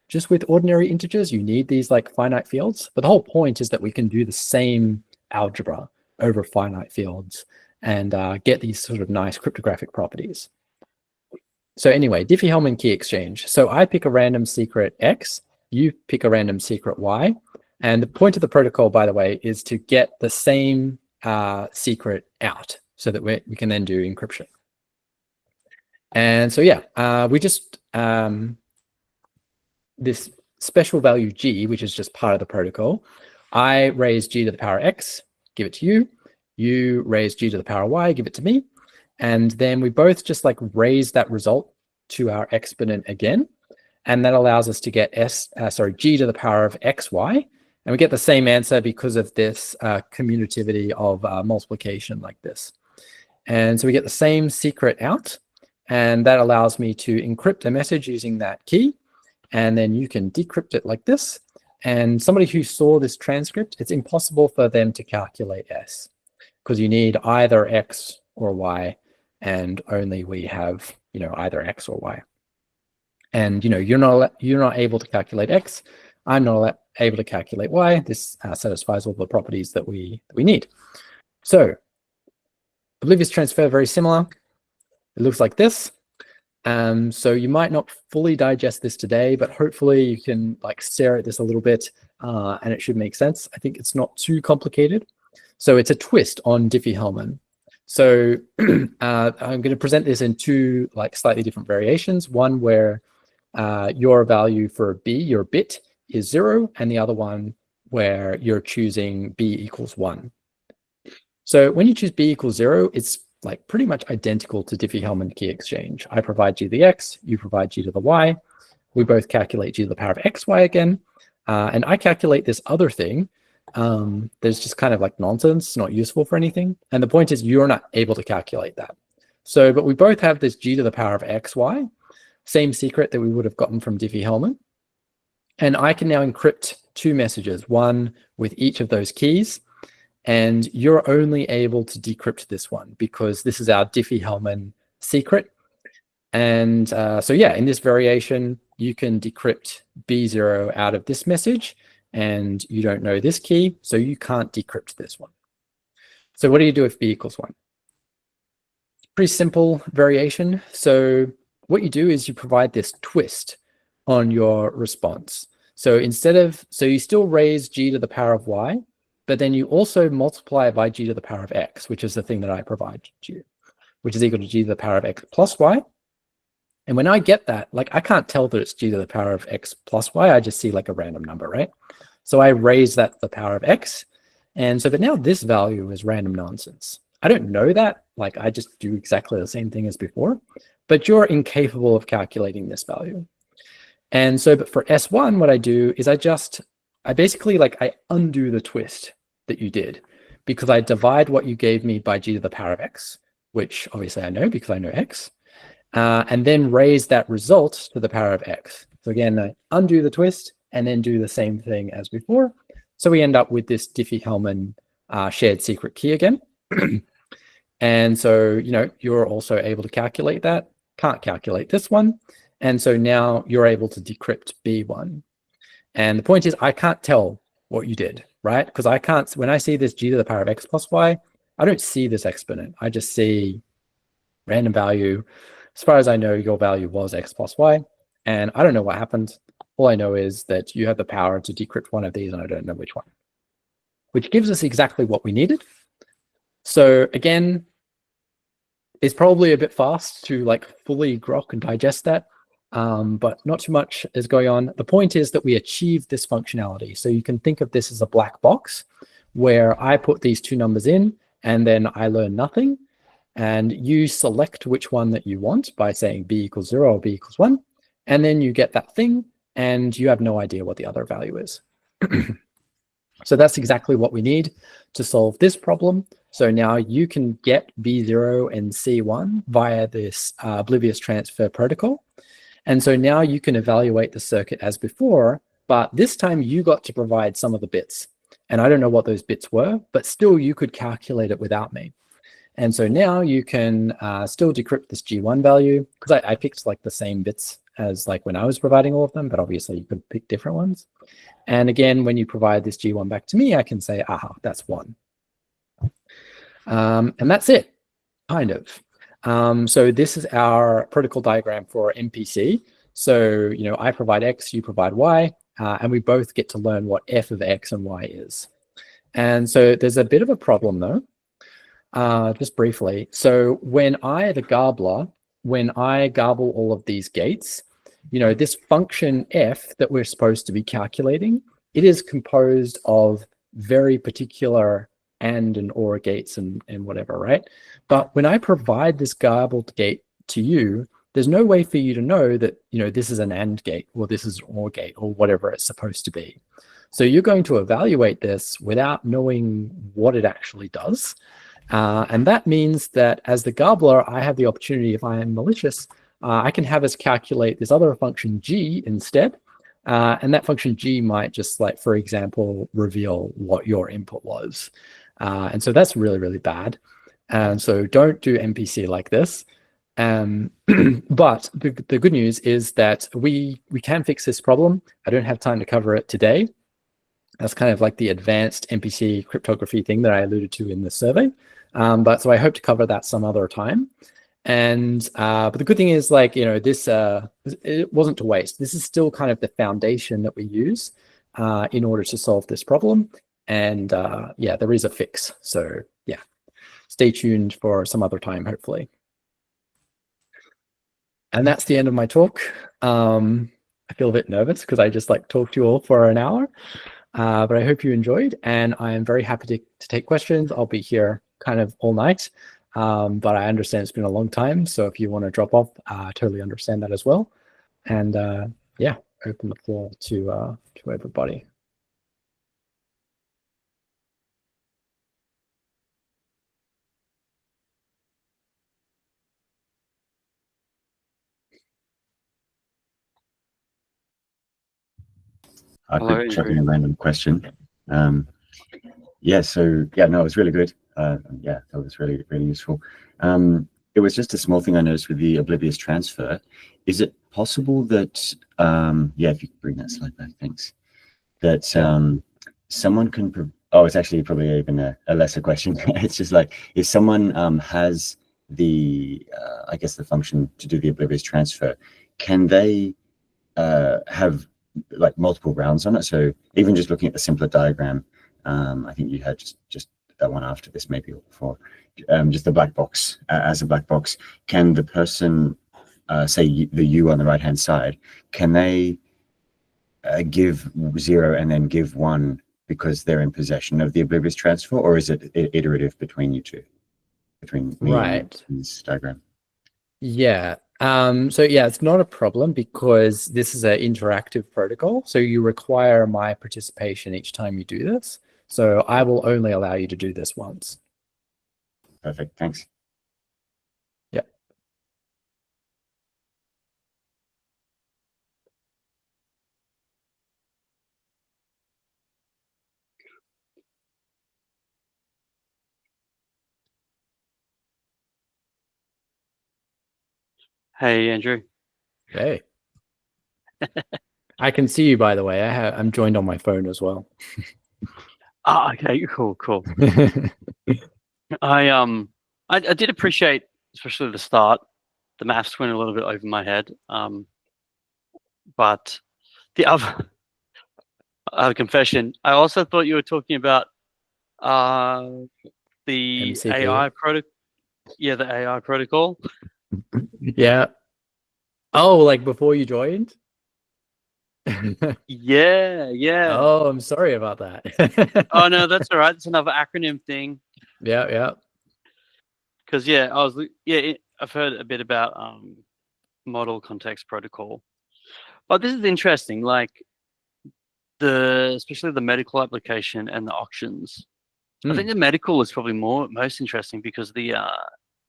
just with ordinary integers. You need these like finite fields. But the whole point is that we can do the same algebra over finite fields and get these sort of nice cryptographic properties. So anyway, Diffie-Hellman key exchange. So I pick a random secret X, you pick a random secret Y. And the point of the protocol, by the way, is to get the same secret out so that we can then do encryption. And so, we just, this special value G, which is just part of the protocol, I raise G to the power X, give it to you. You raise G to the power Y, give it to me. And then we both just like raise that result to our exponent again. And that allows us to get G to the power of XY. And we get the same answer because of this commutativity of multiplication like this. And so we get the same secret out. And that allows me to encrypt a message using that key. And then you can decrypt it like this. And somebody who saw this transcript, it's impossible for them to calculate S, because you need either X or Y, and only we have, either X or Y. And, you're not able to calculate X. I'm not able to calculate Y. This satisfies all the properties that we need. So oblivious transfer, very similar. It looks like this. So you might not fully digest this today, but hopefully you can like stare at this a little bit and it should make sense. I think it's not too complicated. So it's a twist on Diffie-Hellman. So I'm going to present this in two like slightly different variations. One where your value for B, your bit, is 0, and the other one where you're choosing B equals 1. So when you choose B equals 0, it's like pretty much identical to Diffie-Hellman key exchange. I provide G to the X, you provide G to the Y. We both calculate G to the power of XY again. And I calculate this other thing. There's just kind of like nonsense, not useful for anything. And the point is you're not able to calculate that. So, but we both have this G to the power of XY, same secret that we would have gotten from Diffie-Hellman. And I can now encrypt two messages, one with each of those keys. And you're only able to decrypt this one because this is our Diffie-Hellman secret. And so yeah, in this variation, you can decrypt B0 out of this message, and you don't know this key, so you can't decrypt this one. So what do you do if B equals 1? Pretty simple variation. So what you do is you provide this twist on your response. So so you still raise g to the power of y, but then you also multiply it by g to the power of x, which is the thing that I provide you, which is equal to g to the power of x plus y. And when I get that, like I can't tell that it's g to the power of x plus y, I just see like a random number, right? So I raise that to the power of x. And so, but now this value is random nonsense. I don't know that, like I just do exactly the same thing as before, but you're incapable of calculating this value. And so, but for S1, what I do is I basically like I undo the twist that you did because I divide what you gave me by g to the power of x, which obviously I know because I know x, and then raise that result to the power of x. So again, I undo the twist and then do the same thing as before. So we end up with this Diffie-Hellman shared secret key again. And so, you know, you're also able to calculate that, can't calculate this one. And so now you're able to decrypt B1. And the point is, I can't tell what you did, right? Because I can't, when I see this g to the power of x plus y, I don't see this exponent. I just see random value. As far as I know, your value was x plus y. And I don't know what happened. All I know is that you have the power to decrypt one of these, and I don't know which one, which gives us exactly what we needed. So again, it's probably a bit fast to like fully grok and digest that, but not too much is going on. The point is that we achieved this functionality. So you can think of this as a black box where I put these two numbers in and then I learn nothing. And you select which one that you want by saying b equals 0 or b equals 1. And then you get that thing and you have no idea what the other value is. So that's exactly what we need to solve this problem. So now you can get B0 and C1 via this oblivious transfer protocol. And so now you can evaluate the circuit as before, but this time you got to provide some of the bits. And I don't know what those bits were, but still you could calculate it without me. And so now you can still decrypt this G1 value, because I picked like the same bits as like when I was providing all of them, but obviously you could pick different ones. And again, when you provide this G1 back to me, I can say, aha, that's 1. And that's it, kind of. So this is our protocol diagram for MPC. So, you know, I provide X, you provide Y, and we both get to learn what f of X and Y is. And so there's a bit of a problem though, just briefly. So when the garbler, when I garble all of these gates, you know, this function f that we're supposed to be calculating, it is composed of very particular and or gates and whatever, right? But when I provide this garbled gate to you, there's no way for you to know that, you know, this is an AND gate or this is an OR gate or whatever it's supposed to be. So you're going to evaluate this without knowing what it actually does. And that means that as the garbler, I have the opportunity, if I am malicious, I can have us calculate this other function g instead. And that function g might just, like, for example, reveal what your input was. And so that's really, really bad. And so don't do MPC like this. But the good news is that we can fix this problem. I don't have time to cover it today. That's kind of like the advanced MPC cryptography thing that I alluded to in the survey. But so I hope to cover that some other time. And but the good thing is, like, you know, this it wasn't to waste. This is still kind of the foundation that we use in order to solve this problem. And yeah, there is a fix. So yeah, stay tuned for some other time, hopefully. And that's the end of my talk. I feel a bit nervous because I just like talked to you all for an hour. But I hope you enjoyed, and I am very happy to take questions. I'll be here kind of all night, but I understand it's been a long time. So if you want to drop off, I totally understand that as well. And yeah, open the floor to everybody. I could chuck in a random question. Yeah, so yeah, no, it was really good. Yeah, that was really, really useful. It was just a small thing I noticed with the oblivious transfer. Is it possible that, yeah, if you could bring that slide back, thanks. That someone can, oh, it's actually probably even a lesser question. It's just like, if someone has the, I guess the function to do the oblivious transfer, can they have like multiple rounds on it? So even just looking at the simpler diagram, I think you had just that one after this, maybe or before, just the black box as a black box. Can the person, say the U on the right hand side, can they give 0 and then give 1 because they're in possession of the oblivious transfer, or is it iterative between you two, between me and you in this diagram? Yeah. So yeah, it's not a problem because this is an interactive protocol. So you require my participation each time you do this. So I will only allow you to do this once. Perfect. Thanks. Yeah. Hey, Andrew. Hey. I can see you, by the way. I'm joined on my phone as well. Ah, okay, cool. I did appreciate, especially the start. The maths went a little bit over my head. But the other confession, I also thought you were talking about the MCP. AI protocol. Yeah, the AI protocol. Yeah. Oh, like before you joined? Yeah. Oh, I'm sorry about that. Oh no, that's all right. It's another acronym thing. Yeah. Because I've heard a bit about model context protocol, but this is interesting. Like especially the medical application and the auctions. I think the medical is probably most interesting because the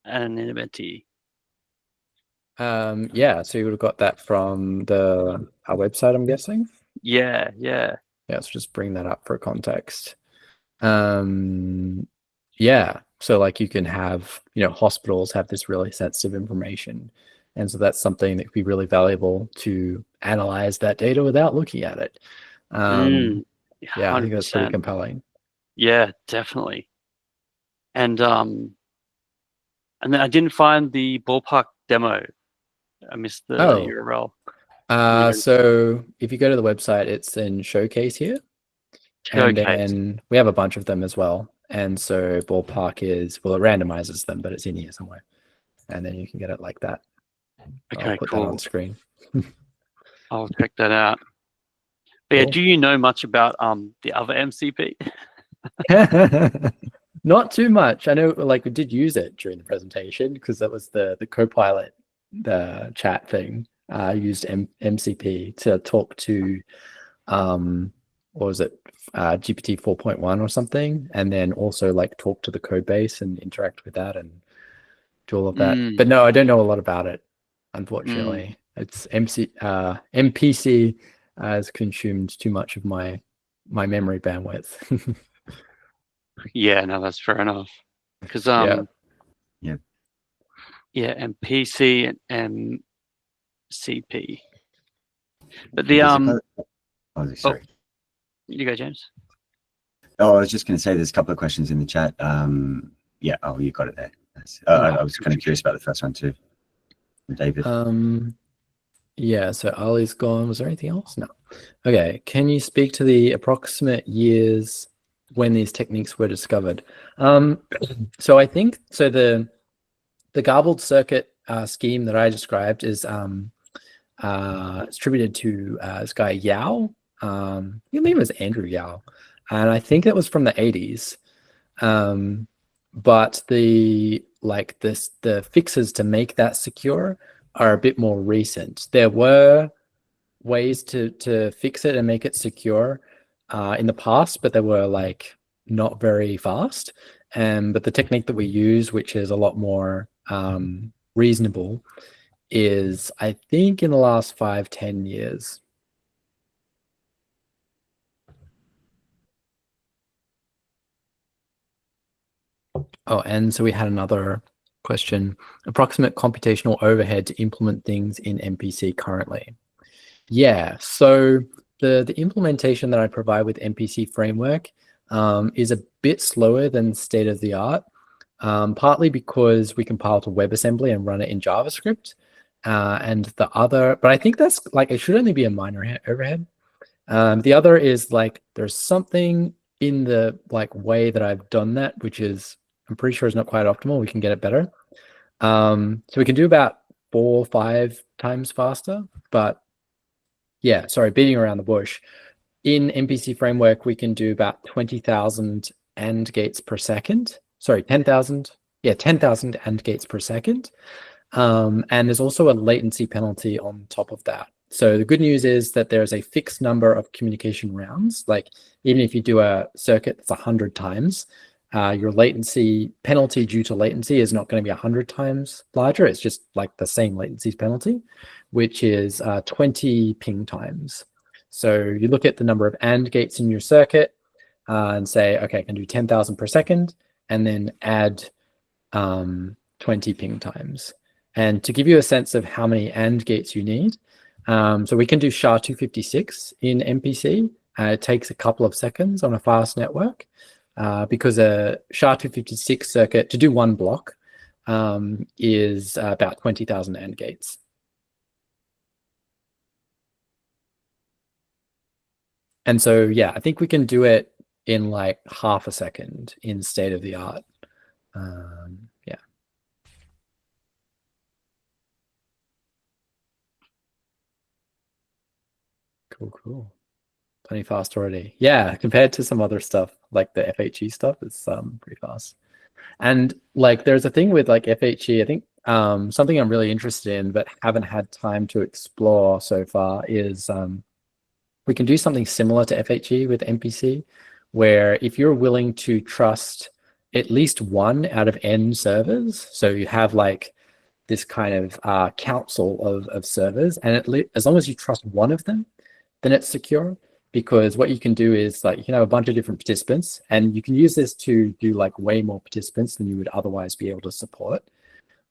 anonymity. Yeah, so you would have got that from our website, I'm guessing. Yeah. Let's just bring that up for context. Yeah, so like you can have, hospitals have this really sensitive information. And so that's something that could be really valuable to analyze that data without looking at it. Yeah, I think that's pretty 100%. compelling. Yeah, definitely. And then I didn't find the ballpark demo. I missed the URL. So if you go to the website, it's in Showcase here. And then we have a bunch of them as well. And so ballpark it randomizes them, but it's in here somewhere. And then you can get it like that. Okay, I'll put cool. that on screen. I'll check that out. But yeah, do you know much about the other MCP? Not too much. I know, like, we did use it during the presentation because that was the Copilot, the chat thing. I used MCP to talk to, what was it, GPT 4.1 or something, and then also like talk to the code base and interact with that and do all of that. But no, I don't know a lot about it, unfortunately. It's MPC has consumed too much of my memory bandwidth. Yeah, no, that's fair enough. Because Yeah. MPC and MCP. But sorry. You go, James. Oh, I was just going to say there's a couple of questions in the chat. Yeah. Oh, you got it there. I was kind of curious about the first one too, David. Yeah. So Ali's gone. Was there anything else? No. Okay. Can you speak to the approximate years when these techniques were discovered? So I think the garbled circuit scheme that I described is attributed to this guy Yao. His name was Andrew Yao, and I think that was from the 80s. But the fixes to make that secure are a bit more recent. There were ways to fix it and make it secure in the past, but they were like not very fast. But the technique that we use, which is a lot more reasonable, is I think in the last 5-10 years. Oh, and so we had another question. Approximate computational overhead to implement things in MPC currently. Yeah, so the implementation that I provide with MPC framework is a bit slower than state of the art, partly because we compile to WebAssembly and run it in JavaScript. And the other, but I think that's like, it should only be a minor overhead. The other is like, there's something in the like way that I've done that, which is, I'm pretty sure is not quite optimal. We can get it better. So we can do about 4 or 5 times faster, but yeah, sorry, beating around the bush. In MPC framework, we can do about 20,000 AND gates per second. Sorry, 10,000. Yeah, 10,000 AND gates per second. And there's also a latency penalty on top of that. So the good news is that there's a fixed number of communication rounds. Like even if you do a circuit that's 100 times, your latency penalty due to latency is not going to be 100 times larger. It's just like the same latency penalty, which is 20 ping times. So you look at the number of AND gates in your circuit and say, okay, I can do 10,000 per second, and then add 20 ping times. And to give you a sense of how many AND gates you need, so we can do SHA-256 in MPC. It takes a couple of seconds on a fast network because a SHA-256 circuit to do one block is about 20,000 AND gates. And so, yeah, I think we can do it in like half a second in state of the art. Yeah. Cool. Plenty fast already. Yeah, compared to some other stuff like the FHE stuff, it's pretty fast. And like there's a thing with like FHE, I think something I'm really interested in but haven't had time to explore so far is we can do something similar to FHE with MPC, where if you're willing to trust at least one out of n servers, so you have like this kind of council of servers, and as long as you trust one of them, then it's secure. Because what you can do is like you can have a bunch of different participants, and you can use this to do like way more participants than you would otherwise be able to support.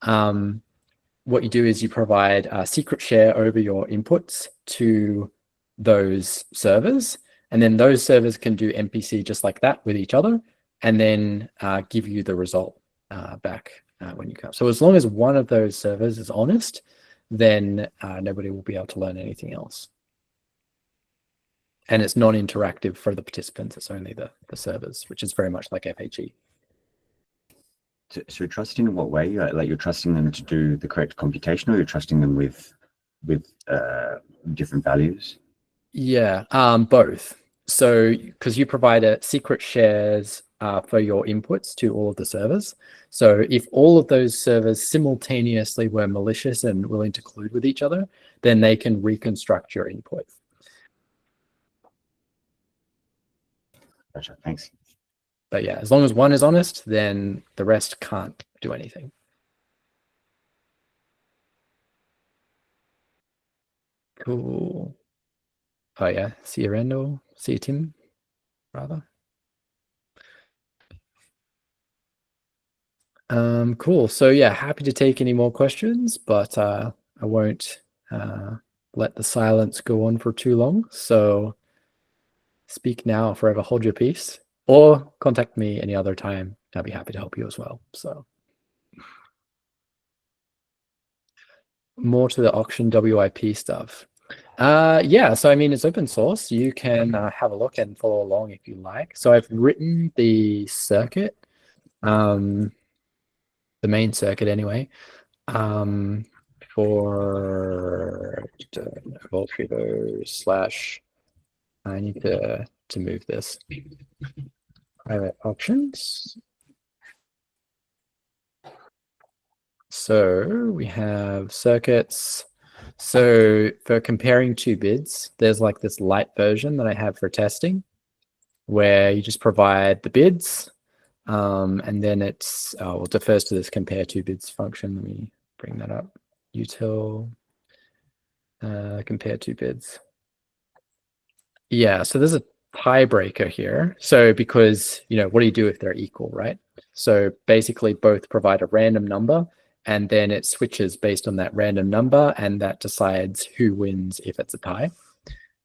What you do is you provide a secret share over your inputs to those servers, and then those servers can do MPC just like that with each other, and then give you the result back when you come. So as long as one of those servers is honest, then nobody will be able to learn anything else. And it's non-interactive for the participants. It's only the servers, which is very much like FHE. So trusting in what way? Like you're trusting them to do the correct computation, or you're trusting them with different values? Yeah, both. So because you provide a secret shares for your inputs to all of the servers. So if all of those servers simultaneously were malicious and willing to collude with each other, then they can reconstruct your input. Gotcha, thanks. But yeah, as long as one is honest, then the rest can't do anything. Cool. Oh yeah, see you, Randall. See you, Tim, rather. Cool. So yeah, happy to take any more questions, but I won't let the silence go on for too long. So speak now or forever hold your peace, or contact me any other time. I'll be happy to help you as well. So more to the auction WIP stuff. Yeah, so I mean, it's open source. You can have a look and follow along if you like. So I've written the circuit, the main circuit anyway, for Voltrevo / I need to move this. Private auctions. So we have circuits. So for comparing two bids, there's like this light version that I have for testing, where you just provide the bids, and then it's well, it defers to this compare two bids function. Let me bring that up. Util compare two bids. Yeah, so there's a tiebreaker here. So because, you know, what do you do if they're equal, right? So basically both provide a random number, and then it switches based on that random number, and that decides who wins if it's a tie.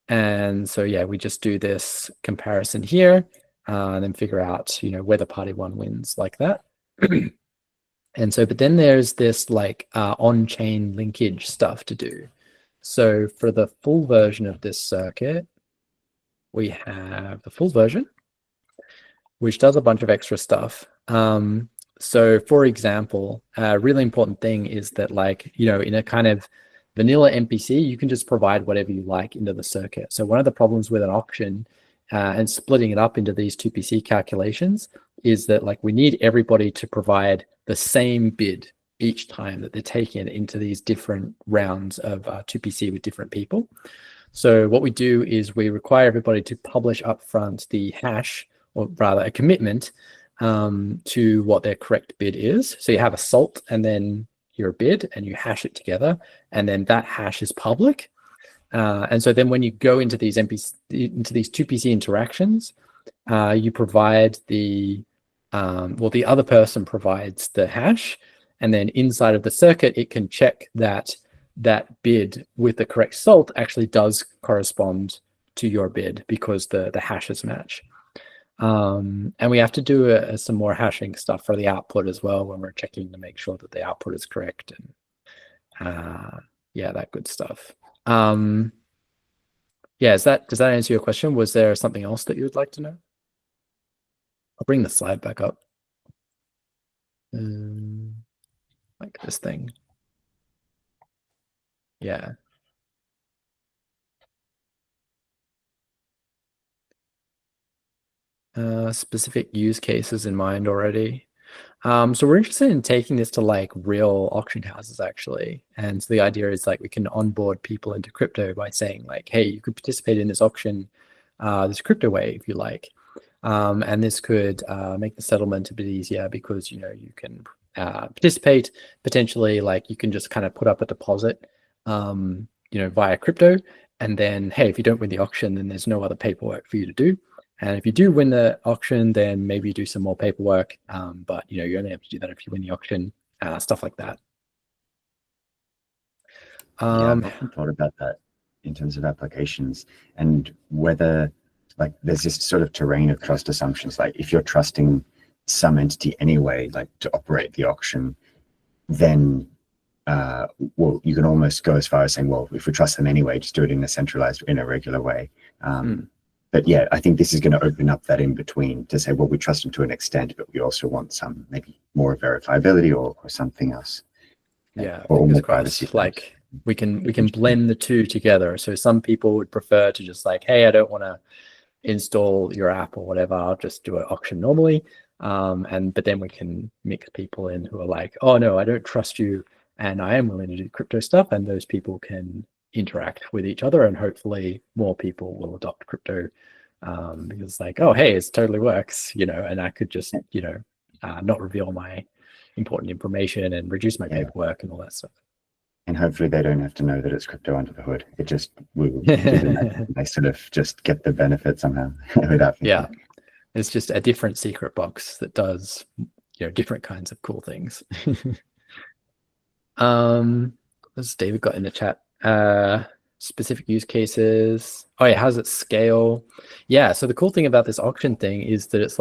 And so, yeah, we just do this comparison here, and then figure out, whether party one wins like that. And so, but then there's this like on-chain linkage stuff to do. So for the full version of this circuit, we have the full version, which does a bunch of extra stuff. So for example, a really important thing is that in a kind of vanilla MPC, you can just provide whatever you like into the circuit. So one of the problems with an auction and splitting it up into these 2PC calculations is that we need everybody to provide the same bid each time that they're taking it into these different rounds of 2PC with different people. So what we do is we require everybody to publish upfront the hash, or rather a commitment to what their correct bid is. So you have a salt and then your bid, and you hash it together, and then that hash is public. And so then when you go into these into these 2PC interactions, you provide the other person provides the hash, and then inside of the circuit, it can check that that bid with the correct salt actually does correspond to your bid because the hashes match. And we have to do some more hashing stuff for the output as well when we're checking to make sure that the output is correct, and yeah, that good stuff. Yeah, does that answer your question? Was there something else that you would like to know? I'll bring the slide back up. Like this thing. Yeah. Specific use cases in mind already. So we're interested in taking this to real auction houses actually. And so the idea is we can onboard people into crypto by saying hey, you could participate in this auction this crypto way if you like. And this could make the settlement a bit easier because you can participate potentially. You can just kind of put up a deposit via crypto, and then hey, if you don't win the auction, then there's no other paperwork for you to do. And if you do win the auction, then maybe you do some more paperwork, but you only have to do that if you win the auction, stuff like that. Yeah, I've often thought about that in terms of applications, and whether there's this sort of terrain of trust assumptions. If you're trusting some entity anyway, to operate the auction, then well, you can almost go as far as saying, well, if we trust them anyway, just do it in a regular way. But yeah, I think this is going to open up that in between to say, well, we trust them to an extent, but we also want some maybe more verifiability or something else. Yeah, or more privacy. We can blend the two together. So some people would prefer to just hey, I don't want to install your app or whatever, I'll just do an auction normally. But then we can mix people in who are oh no, I don't trust you, and I am willing to do crypto stuff, and those people can interact with each other, and hopefully more people will adopt crypto because oh hey, it totally works, and I could just not reveal my important information and reduce my paperwork and all that stuff. And hopefully they don't have to know that it's crypto under the hood. It just will they sort of just get the benefit somehow without thinking. Yeah, it's just a different secret box that does different kinds of cool things. As David got in the chat, specific use cases. Oh yeah, how does it scale? Yeah, so the cool thing about this auction thing is that it's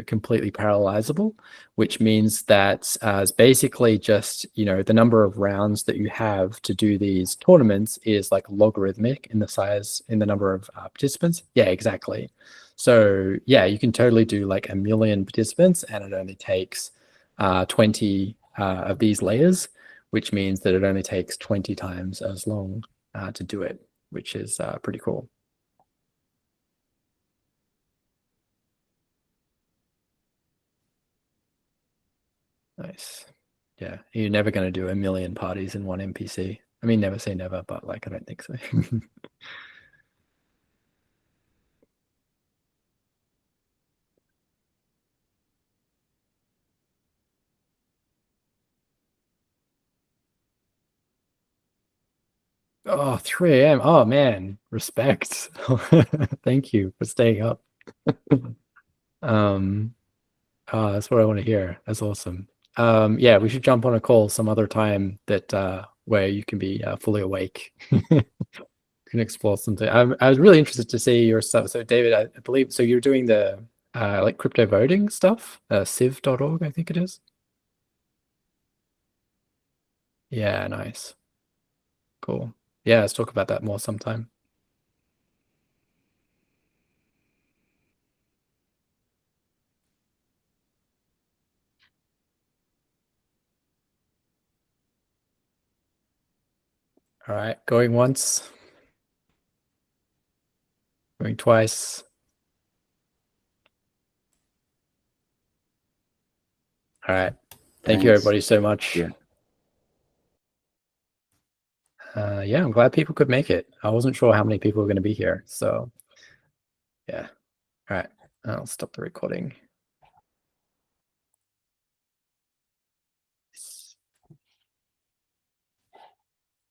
completely parallelizable, which means that it's basically just the number of rounds that you have to do these tournaments is logarithmic in the number of participants. Yeah, exactly. So yeah, you can totally do 1 million participants, and it only takes 20 of these layers, which means that it only takes 20 times as long to do it, which is pretty cool. Nice. Yeah, you're never going to do 1 million parties in one MPC. I mean, never say never, but I don't think so. Oh, 3 a.m. Oh man, respect. Thank you for staying up. Oh, that's what I want to hear. That's awesome. Yeah, we should jump on a call some other time that where you can be fully awake. Can explore something. I was really interested to see your stuff. So David, I believe, so you're doing the like crypto voting stuff, civ.org, I think it is. Yeah, nice. Cool. Yeah, let's talk about that more sometime. All right, going once. Going twice. All right. Thank you, Thanks. everybody, so much. Yeah. Yeah, I'm glad people could make it. I wasn't sure how many people were going to be here. So, yeah. All right. I'll stop the recording.